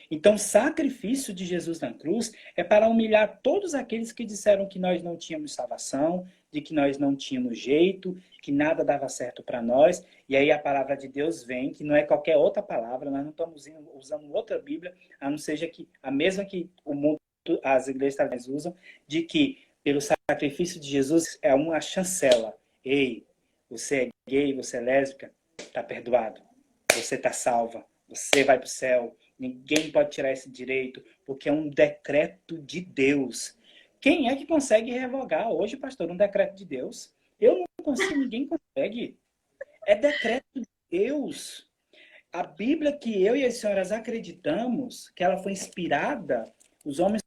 Então, o sacrifício de Jesus na cruz é para humilhar todos aqueles que disseram que nós não tínhamos salvação, de que nós não tínhamos jeito, que nada dava certo para nós. E aí a palavra de Deus vem, que não é qualquer outra palavra, nós não estamos usando outra Bíblia, a não seja que a mesma que o mundo, as igrejas talvez usam, de que pelo sacrifício de Jesus é uma chancela. Ei, você é gay, você é lésbica, está perdoado. Você está salva. Você vai para o céu. Ninguém pode tirar esse direito, porque é um decreto de Deus. Quem é que consegue revogar hoje, pastor, um decreto de Deus? Eu não consigo, ninguém consegue. É decreto de Deus. A Bíblia que eu e as senhoras acreditamos, que ela foi inspirada, os homens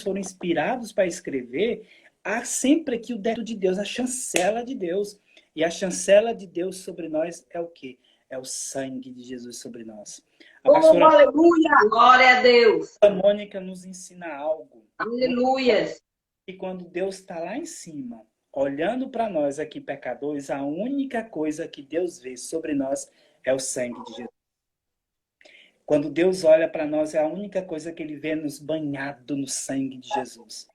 foram inspirados para escrever, há sempre aqui o decreto de Deus, a chancela de Deus. E a chancela de Deus sobre nós é o quê? É o sangue de Jesus sobre nós. A pastora aleluia! Glória a Deus! A Mônica nos ensina algo. Aleluia! E quando Deus está lá em cima, olhando para nós aqui, pecadores, a única coisa que Deus vê sobre nós é o sangue de Jesus. Quando Deus olha para nós, é a única coisa que Ele vê nos banhado no sangue de Jesus.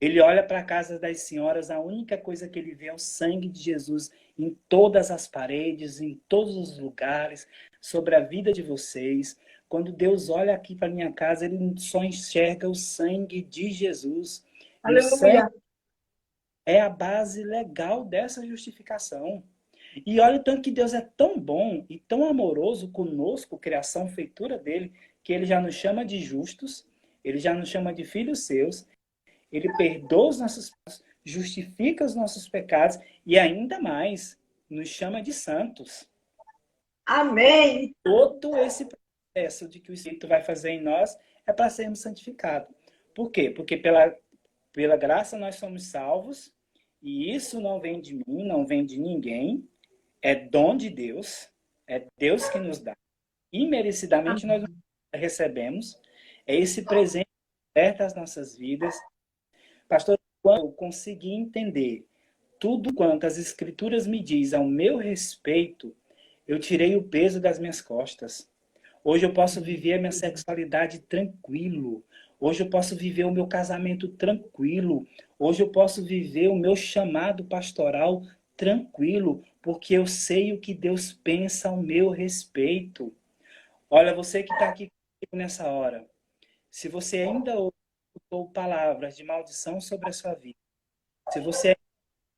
Ele olha para a casa das senhoras, a única coisa que ele vê é o sangue de Jesus em todas as paredes, em todos os lugares, sobre a vida de vocês. Quando Deus olha aqui para minha casa, ele só enxerga o sangue de Jesus. E o sangue Aleluia. é a base legal dessa justificação. E olha o tanto que Deus é tão bom e tão amoroso conosco, criação, feitura dele, que ele já nos chama de justos, ele já nos chama de filhos seus, ele perdoa os nossos pecados, justifica os nossos pecados e ainda mais, nos chama de santos. Amém. Todo esse processo de que o Espírito vai fazer em nós é para sermos santificados. Por quê? Porque pela graça nós somos salvos, e isso não vem de mim, não vem de ninguém, é dom de Deus, é Deus que nos dá. Imerecidamente nós recebemos, é esse presente aberto às nossas vidas. Pastor, quando eu consegui entender tudo quanto as Escrituras me diz ao meu respeito, eu tirei o peso das minhas costas. Hoje eu posso viver a minha sexualidade tranquilo. Hoje eu posso viver o meu casamento tranquilo. Hoje eu posso viver o meu chamado pastoral tranquilo, porque eu sei o que Deus pensa ao meu respeito. Olha, você que está aqui comigo nessa hora, se você ainda ouviu palavras de maldição sobre a sua vida, se você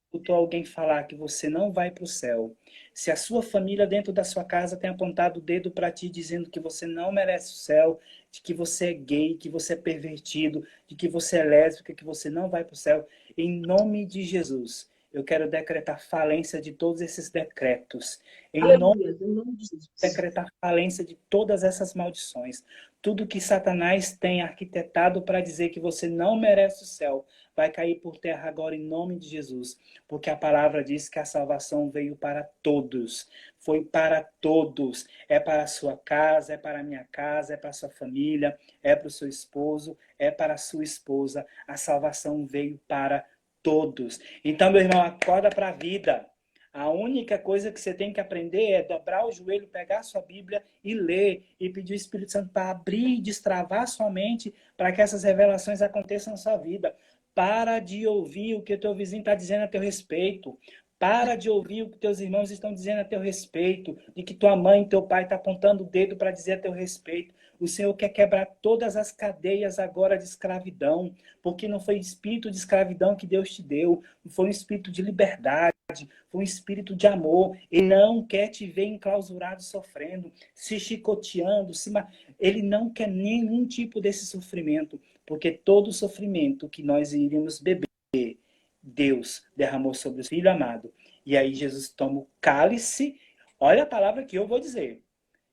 escutou alguém falar que você não vai para o céu, se a sua família dentro da sua casa tem apontado o dedo para ti dizendo que você não merece o céu, de que você é gay, que você é pervertido, de que você é lésbica, que você não vai para o céu, em nome de Jesus, eu quero decretar falência de todos esses decretos. Em nome Aleluia. Em nome de Jesus. decretar falência de todas essas maldições. Tudo que Satanás tem arquitetado para dizer que você não merece o céu vai cair por terra agora em nome de Jesus, porque a palavra diz que a salvação veio para todos, foi para todos, é para a sua casa, é para a minha casa, é para a sua família, é para o seu esposo, é para a sua esposa, a salvação veio para todos. Então, meu irmão, acorda para a vida. A única coisa que você tem que aprender é dobrar o joelho, pegar a sua Bíblia e ler, e pedir o Espírito Santo para abrir e destravar sua mente para que essas revelações aconteçam na sua vida. Para de ouvir o que o teu vizinho está dizendo a teu respeito. Para de ouvir o que teus irmãos estão dizendo a teu respeito, de que tua mãe e teu pai estão apontando o dedo para dizer a teu respeito. O Senhor quer quebrar todas as cadeias agora de escravidão, porque não foi espírito de escravidão que Deus te deu, foi um espírito de liberdade, foi um espírito de amor. Ele não quer te ver enclausurado, sofrendo, se chicoteando, ele não quer nenhum tipo desse sofrimento, porque todo sofrimento que nós iríamos beber, Deus derramou sobre o Filho amado. E aí Jesus toma o cálice, olha a palavra que eu vou dizer.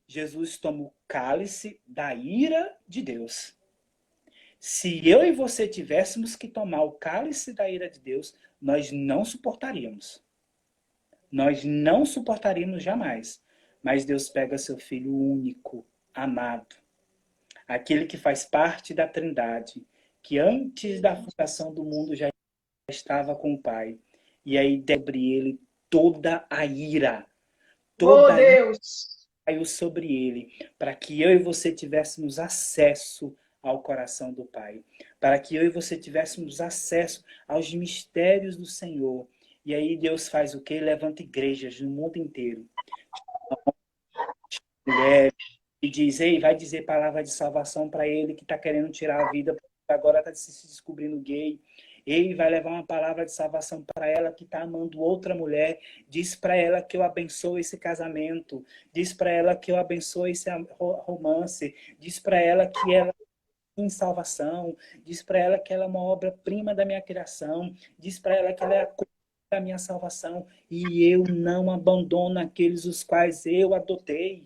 Jesus toma o cálice da ira de Deus. Se eu e você tivéssemos que tomar o cálice da ira de Deus, nós não suportaríamos. Nós não suportaríamos jamais. Mas Deus pega seu Filho único, amado, aquele que faz parte da Trindade, que antes da fundação do mundo já estava com o Pai. E aí sobre ele toda a ira. Toda a ira caiu sobre ele, para que eu e você tivéssemos acesso ao coração do Pai. Para que eu e você tivéssemos acesso aos mistérios do Senhor. E aí Deus faz o quê? Levanta igrejas no mundo inteiro. Mulheres, e diz, ei, vai dizer palavra de salvação para ele que está querendo tirar a vida, porque agora está se descobrindo gay. Ei, vai levar uma palavra de salvação para ela que está amando outra mulher. Diz para ela que eu abençoo esse casamento. Diz para ela que eu abençoo esse romance. Diz para ela que ela tem salvação. Diz para ela que ela é uma obra-prima da minha criação. Diz para ela que ela é a cura da minha salvação. E eu não abandono aqueles os quais eu adotei.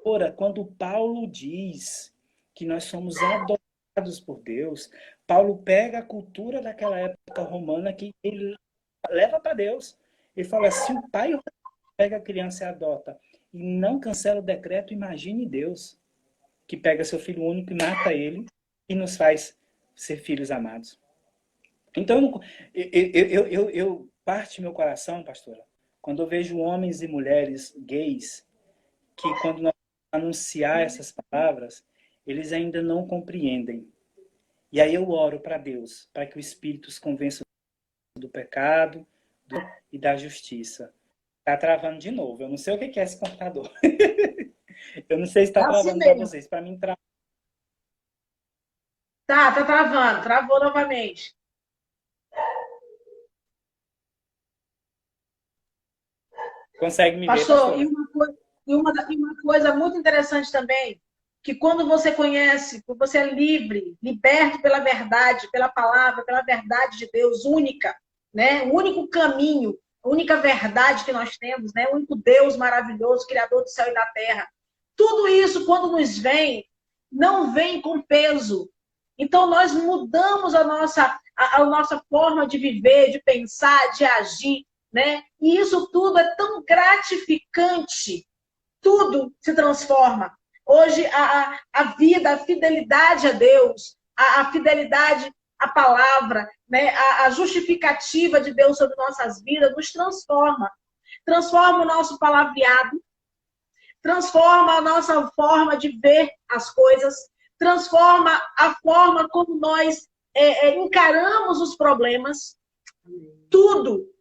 Ora, quando Paulo diz que nós somos adotados por Deus, Paulo pega a cultura daquela época romana que ele leva para Deus. Ele fala, se o pai pega a criança e adota e não cancela o decreto, imagine Deus, que pega seu filho único e mata ele e nos faz ser filhos amados. Então, eu parte meu coração, pastora, quando eu vejo homens e mulheres gays que quando nós anunciar essas palavras, eles ainda não compreendem E aí eu oro para Deus, para que o Espírito os convença do pecado e da justiça. Tá travando de novo. Eu não sei o que é esse computador. Eu não sei se É está assim travando para mesmo. vocês. Para mim, trava. Tá travando. Travou novamente. Consegue me ver, Pastor, pastora? e uma coisa muito interessante também, que quando você conhece, quando você é livre, liberto pela verdade, pela palavra, pela verdade de Deus, única, né? O único caminho, a única verdade que nós temos, né? O único Deus maravilhoso, Criador do céu e da terra. Tudo isso, quando nos vem, não vem com peso. Então, nós mudamos a nossa forma de viver, de pensar, de agir, né? E isso tudo é tão gratificante, tudo se transforma. Hoje, a vida, a fidelidade a Deus, a fidelidade à palavra, né? A justificativa de Deus sobre nossas vidas nos transforma. Transforma o nosso palavreado, transforma a nossa forma de ver as coisas, transforma a forma como nós encaramos os problemas. Tudo,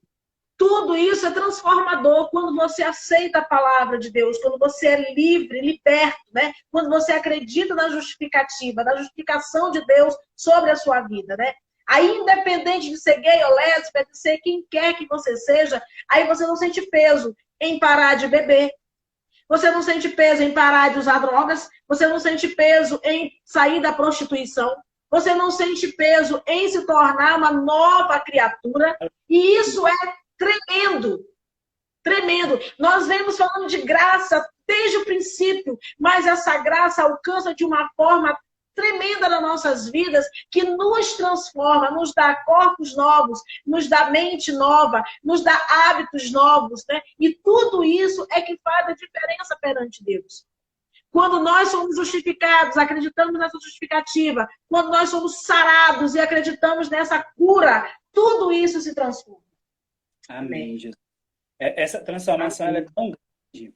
tudo isso é transformador quando você aceita a palavra de Deus, quando você é livre, liberto, né? Quando você acredita na justificativa, na justificação de Deus sobre a sua vida, né? Aí, independente de ser gay ou lésbica, de ser quem quer que você seja, aí você não sente peso em parar de beber, você não sente peso em parar de usar drogas, você não sente peso em sair da prostituição, você não sente peso em se tornar uma nova criatura, e isso é tremendo, tremendo. Nós vemos falando de graça desde o princípio, mas essa graça alcança de uma forma tremenda nas nossas vidas, que nos transforma, nos dá corpos novos, nos dá mente nova, nos dá hábitos novos, né? E tudo isso é que faz a diferença perante Deus. Quando nós somos justificados, acreditamos nessa justificativa, quando nós somos sarados e acreditamos nessa cura, tudo isso se transforma. Amém, Jesus. Essa transformação ela é tão grande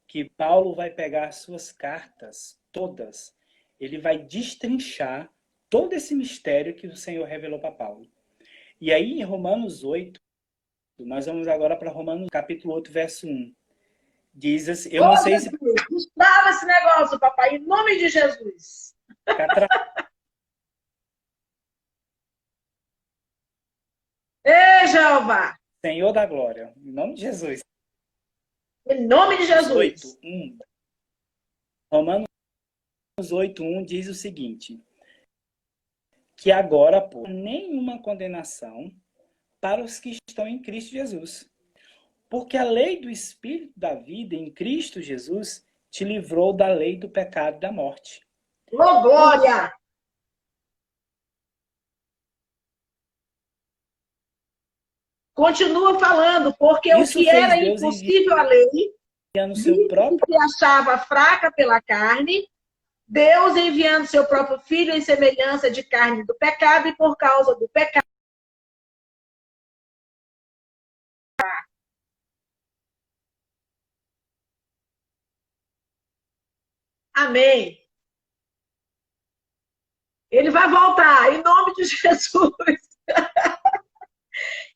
que Paulo vai pegar as suas cartas todas, ele vai destrinchar todo esse mistério que o Senhor revelou para Paulo. E aí, em Romanos 8, nós vamos agora para Romanos capítulo 8, verso 1. Diz assim, eu não sei se... Destrava esse negócio, papai, em nome de Jesus. Ei, Jeová. Senhor da glória, em nome de Jesus. Em nome de Jesus. 8, 1. Romanos 8:1 diz o seguinte: que agora, por nenhuma condenação para os que estão em Cristo Jesus. Porque a lei do Espírito da vida em Cristo Jesus te livrou da lei do pecado e da morte. Ô, glória! Continua falando, porque Isso o que fez era Deus impossível à lei, enviando seu próprio... que se achava fraca pela carne, Deus enviando seu próprio Filho em semelhança de carne do pecado, e por causa do pecado. Amém. Ele vai voltar, em nome de Jesus.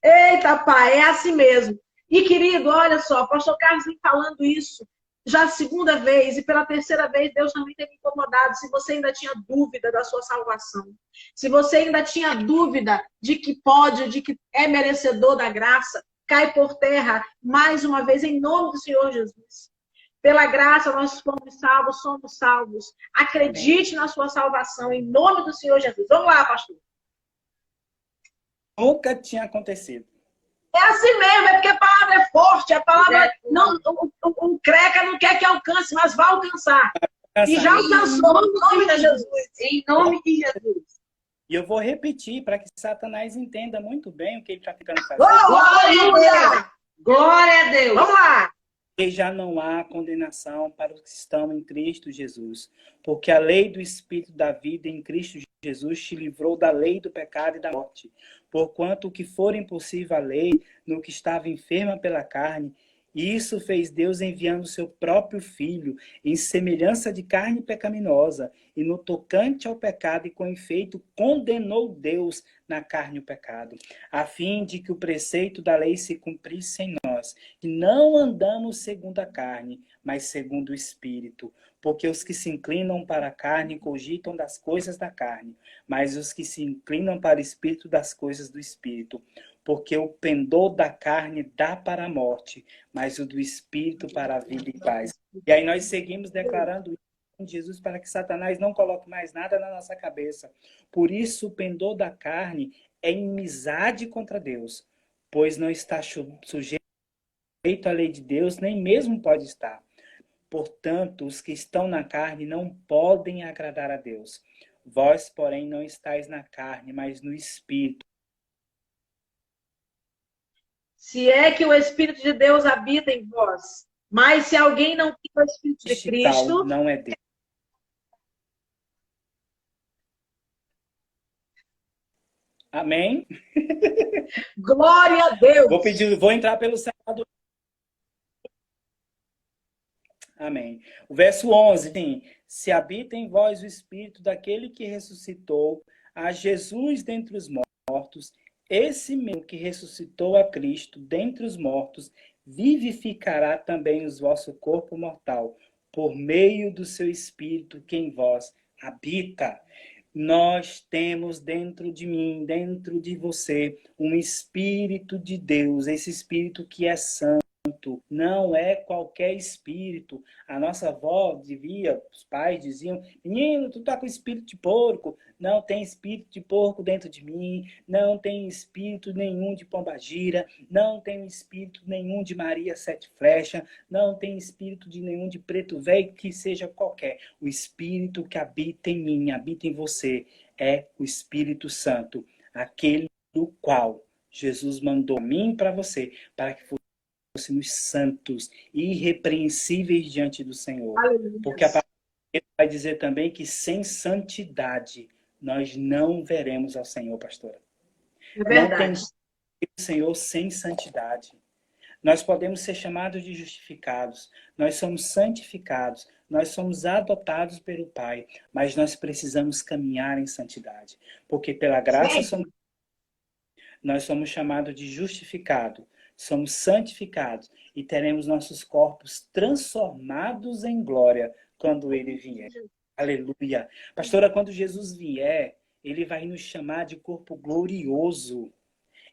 Eita, pai, é assim mesmo. E, querido, olha só, o pastor Carlos vem falando isso já a segunda vez, e pela terceira vez Deus também tem me incomodado. Se você ainda tinha dúvida da sua salvação, se você ainda tinha dúvida de que pode, de que é merecedor da graça, cai por terra mais uma vez em nome do Senhor Jesus. Pela graça nós fomos salvos, somos salvos. Acredite na sua salvação em nome do Senhor Jesus. Vamos lá, pastor. Nunca tinha acontecido. É assim mesmo, é porque a palavra é forte, a palavra não, o creca não quer que alcance, mas vai alcançar. E já alcançou, em nome de Jesus. Em nome de Jesus. E eu vou repetir para que Satanás entenda muito bem o que ele está tentando fazer. Glória! Glória a Deus. Vamos lá. E já não há condenação para os que estão em Cristo Jesus, porque a lei do Espírito da vida em Cristo Jesus te livrou da lei do pecado e da morte. Porquanto o que for impossível à lei, no que estava enferma pela carne, E isso fez Deus enviando o seu próprio Filho em semelhança de carne pecaminosa, e no tocante ao pecado e com efeito condenou Deus na carne o pecado, a fim de que o preceito da lei se cumprisse em nós, que não andamos segundo a carne, mas segundo o Espírito. Porque os que se inclinam para a carne cogitam das coisas da carne, mas os que se inclinam para o Espírito das coisas do Espírito. Porque o pendor da carne dá para a morte, mas o do Espírito para a vida e paz. E aí nós seguimos declarando isso em Jesus para que Satanás não coloque mais nada na nossa cabeça. Por isso, o pendor da carne é inimizade contra Deus, pois não está sujeito à lei de Deus, nem mesmo pode estar. Portanto, os que estão na carne não podem agradar a Deus. Vós, porém, não estáis na carne, mas no Espírito. Se é que o Espírito de Deus habita em vós. Mas se alguém não tem o Espírito de Cristo... Não é Deus. Amém? Glória a Deus! Vou entrar pelo Senado. Amém. O verso 11 tem: se habita em vós o Espírito daquele que ressuscitou a Jesus dentre os mortos, esse mesmo que ressuscitou a Cristo dentre os mortos, vivificará também o vosso corpo mortal, por meio do seu Espírito que em vós habita. Nós temos dentro de mim, dentro de você, um Espírito de Deus, esse Espírito que é santo. Não é qualquer espírito. A nossa avó dizia, os pais diziam: menino, tu tá com espírito de porco. Não tem espírito de porco dentro de mim. Não tem espírito nenhum de pombagira. Não tem espírito nenhum de Maria Sete Flechas. Não tem espírito de nenhum de preto velho, que seja qualquer. O espírito que habita em mim, habita em você, é o Espírito Santo, aquele do qual Jesus mandou a mim e para você, para que fôssemos santos, irrepreensíveis diante do Senhor. Aleluia. Porque a palavra vai dizer também que sem santidade nós não veremos ao Senhor, pastora. É verdade. Não temos o Senhor sem santidade. Nós podemos ser chamados de justificados, nós somos santificados, nós somos adotados pelo Pai, mas nós precisamos caminhar em santidade. Porque pela graça nós somos chamados de justificados, somos santificados e teremos nossos corpos transformados em glória quando Ele vier. Aleluia. Pastora, quando Jesus vier, Ele vai nos chamar de corpo glorioso.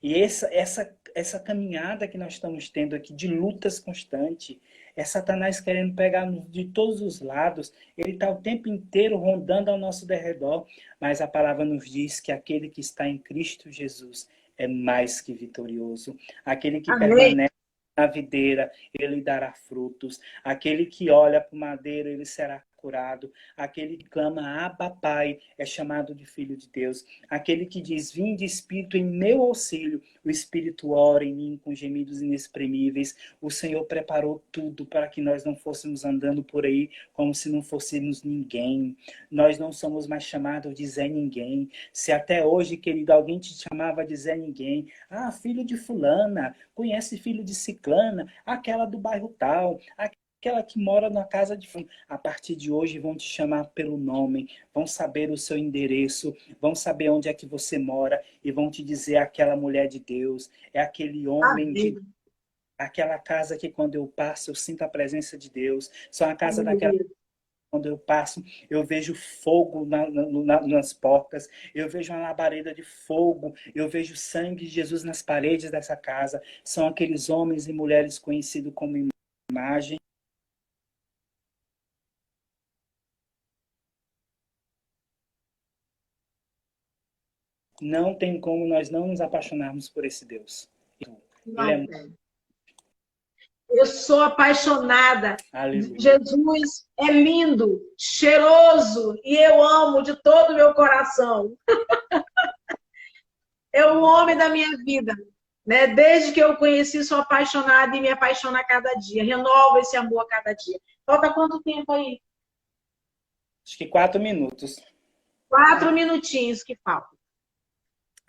E essa caminhada que nós estamos tendo aqui de lutas constantes, é Satanás querendo pegar de todos os lados. Ele está o tempo inteiro rondando ao nosso derredor. Mas a palavra nos diz que aquele que está em Cristo Jesus é mais que vitorioso. Aquele que permanece na videira, ele dará frutos. Aquele que olha para o madeiro, ele será curado. Aquele que clama, Abba, Pai, é chamado de filho de Deus. Aquele que diz, vinde Espírito em meu auxílio, o Espírito ora em mim com gemidos inexprimíveis. O Senhor preparou tudo para que nós não fôssemos andando por aí como se não fôssemos ninguém. Nós não somos mais chamados de Zé Ninguém. Se até hoje, querido, alguém te chamava de Zé Ninguém, ah, filho de fulana, conhece filho de ciclana, aquela do bairro tal, aquela que mora na casa de fundo. A partir de hoje vão te chamar pelo nome, vão saber o seu endereço, vão saber onde é que você mora e vão te dizer aquela mulher de Deus, é aquele homem de Deus, aquela casa que quando eu passo eu sinto a presença de Deus, só a casa daquela quando eu passo, eu vejo fogo nas portas, eu vejo uma labareda de fogo, eu vejo o sangue de Jesus nas paredes dessa casa. São aqueles homens e mulheres conhecidos como imagem. Não tem como nós não nos apaixonarmos por esse Deus. Eu sou apaixonada. Aleluia. Jesus é lindo, cheiroso e eu amo de todo o meu coração. É o homem da minha vida. Né? Desde que eu conheci, sou apaixonada e me apaixono a cada dia. Renovo esse amor a cada dia. Falta quanto tempo aí? Acho que 4 minutos. 4 minutinhos que faltam.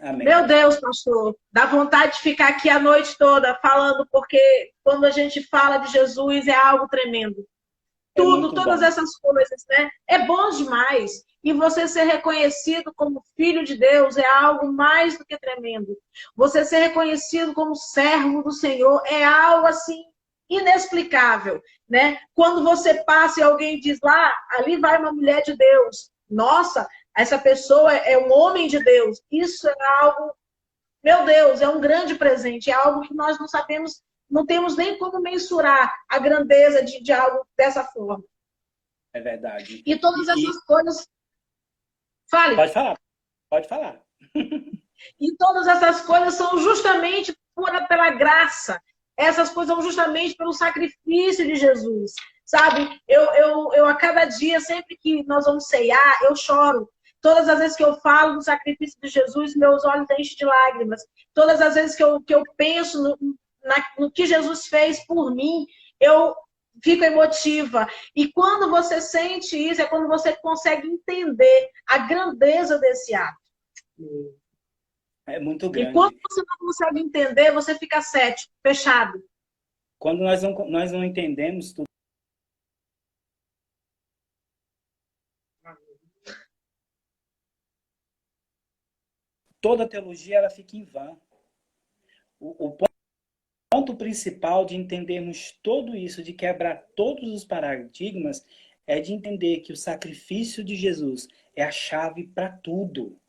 Amém. Meu Deus, pastor, dá vontade de ficar aqui a noite toda falando, porque quando a gente fala de Jesus é algo tremendo. É Tudo, muito todas bom. essas coisas, né? É bom demais. E você ser reconhecido como filho de Deus é algo mais do que tremendo. Você ser reconhecido como servo do Senhor é algo assim inexplicável, né? Quando você passa e alguém diz lá, ali vai uma mulher de Deus. Nossa, essa pessoa é um homem de Deus. Isso é algo, meu Deus, é um grande presente, é algo que nós não sabemos, não temos nem como mensurar a grandeza de algo dessa forma. É verdade. E todas essas coisas, fale, Pode falar, pode falar. e todas essas coisas são justamente pela graça. Essas coisas são justamente pelo sacrifício de Jesus. Sabe? Eu a cada dia, sempre que nós vamos ceiar, eu choro. Todas as vezes que eu falo do sacrifício de Jesus, meus olhos enchem de lágrimas. Todas as vezes que eu penso no que Jesus fez por mim, eu fico emotiva. E quando você sente isso, é quando você consegue entender a grandeza desse ato. É muito E quando grande. você não consegue entender, você fica cético, fechado. Quando nós não entendemos tudo, toda a teologia ela fica em vão. O ponto principal de entendermos tudo isso, de quebrar todos os paradigmas, é de entender que o sacrifício de Jesus é a chave para tudo.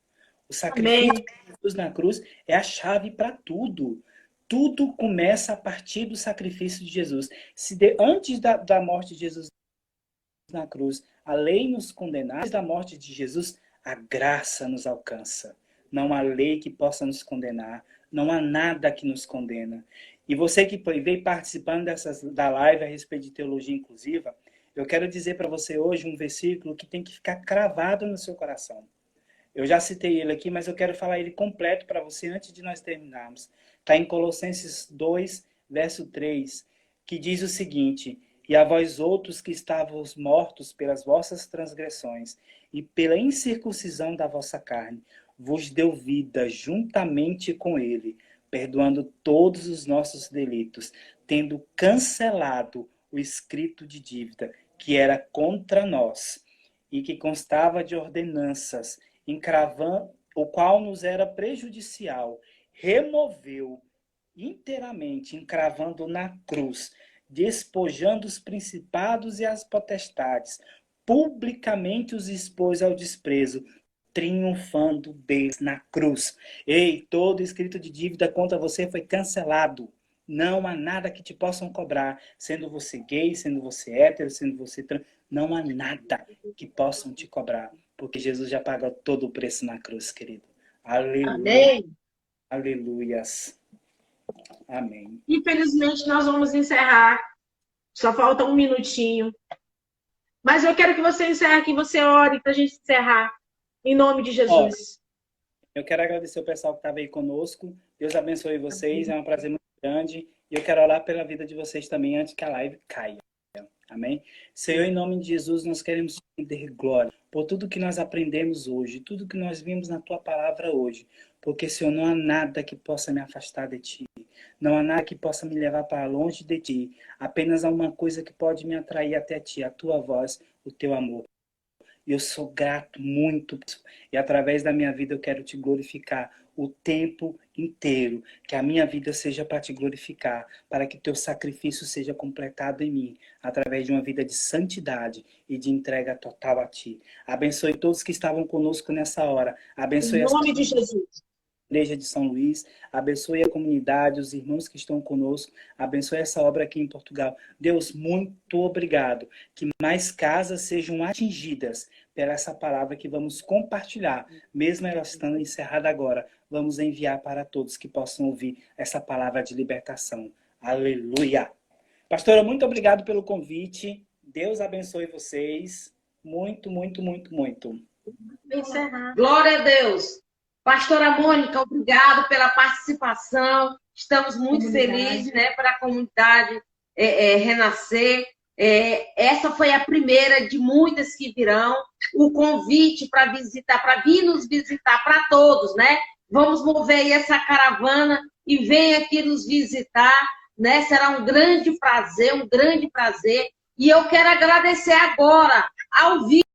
O sacrifício Amém. de Jesus na cruz é a chave para tudo. Tudo começa a partir do sacrifício de Jesus. Antes da morte de Jesus na cruz, a lei nos condenar, antes da morte de Jesus, a graça nos alcança. Não há lei que possa nos condenar. Não há nada que nos condena. E você que veio participando da live a respeito de teologia inclusiva, eu quero dizer para você hoje um versículo que tem que ficar cravado no seu coração. Eu já citei ele aqui, mas eu quero falar ele completo para você antes de nós terminarmos. Está em Colossenses 2, verso 3, que diz o seguinte: e a vós outros que estávamos mortos pelas vossas transgressões e pela incircuncisão da vossa carne, vos deu vida juntamente com ele, perdoando todos os nossos delitos, tendo cancelado o escrito de dívida que era contra nós e que constava de ordenanças, encravando, o qual nos era prejudicial, removeu inteiramente, encravando na cruz, despojando os principados e as potestades, publicamente os expôs ao desprezo, triunfando deles na cruz. Ei, todo escrito de dívida contra você foi cancelado. Não há nada que te possam cobrar, sendo você gay, sendo você hétero, sendo você trans. Não há nada que possam te cobrar, porque Jesus já pagou todo o preço na cruz, querido. Aleluia. Amém. Aleluias. Amém. Infelizmente, nós vamos encerrar. Só falta um minutinho. Mas eu quero que você encerre, que você ore para a gente encerrar. Em nome de Jesus. Eu quero agradecer o pessoal que estava aí conosco. Deus abençoe vocês. É um prazer muito grande. E eu quero orar pela vida de vocês também antes que a live caia. Amém? Senhor, em nome de Jesus, nós queremos te render glória por tudo que nós aprendemos hoje, tudo que nós vimos na tua palavra hoje. Porque, Senhor, não há nada que possa me afastar de ti. Não há nada que possa me levar para longe de ti. Apenas há uma coisa que pode me atrair até ti, a tua voz, o teu amor. E eu sou grato muito. E através da minha vida eu quero te glorificar o tempo inteiro. Que a minha vida seja para te glorificar. Para que teu sacrifício seja completado em mim. Através de uma vida de santidade e de entrega total a ti. Abençoe todos que estavam conosco nessa hora. Abençoe Em nome de Jesus. Igreja de São Luís, abençoe a comunidade, os irmãos que estão conosco, abençoe essa obra aqui em Portugal. Deus, muito obrigado. Que mais casas sejam atingidas pela essa palavra que vamos compartilhar, mesmo ela estando encerrada agora. Vamos enviar para todos que possam ouvir essa palavra de libertação. Aleluia! Pastora, muito obrigado pelo convite. Deus abençoe vocês. Muito, muito, muito, muito. Encerrar. Glória a Deus. Pastora Mônica, obrigado pela participação. Estamos muito felizes, né, para a comunidade renascer. Essa foi a primeira de muitas que virão. O convite para visitar, para vir nos visitar para todos, né? vamos mover aí essa caravana e vem aqui nos visitar, né? Será um grande prazer, um grande prazer. E eu quero agradecer agora, ao vivo,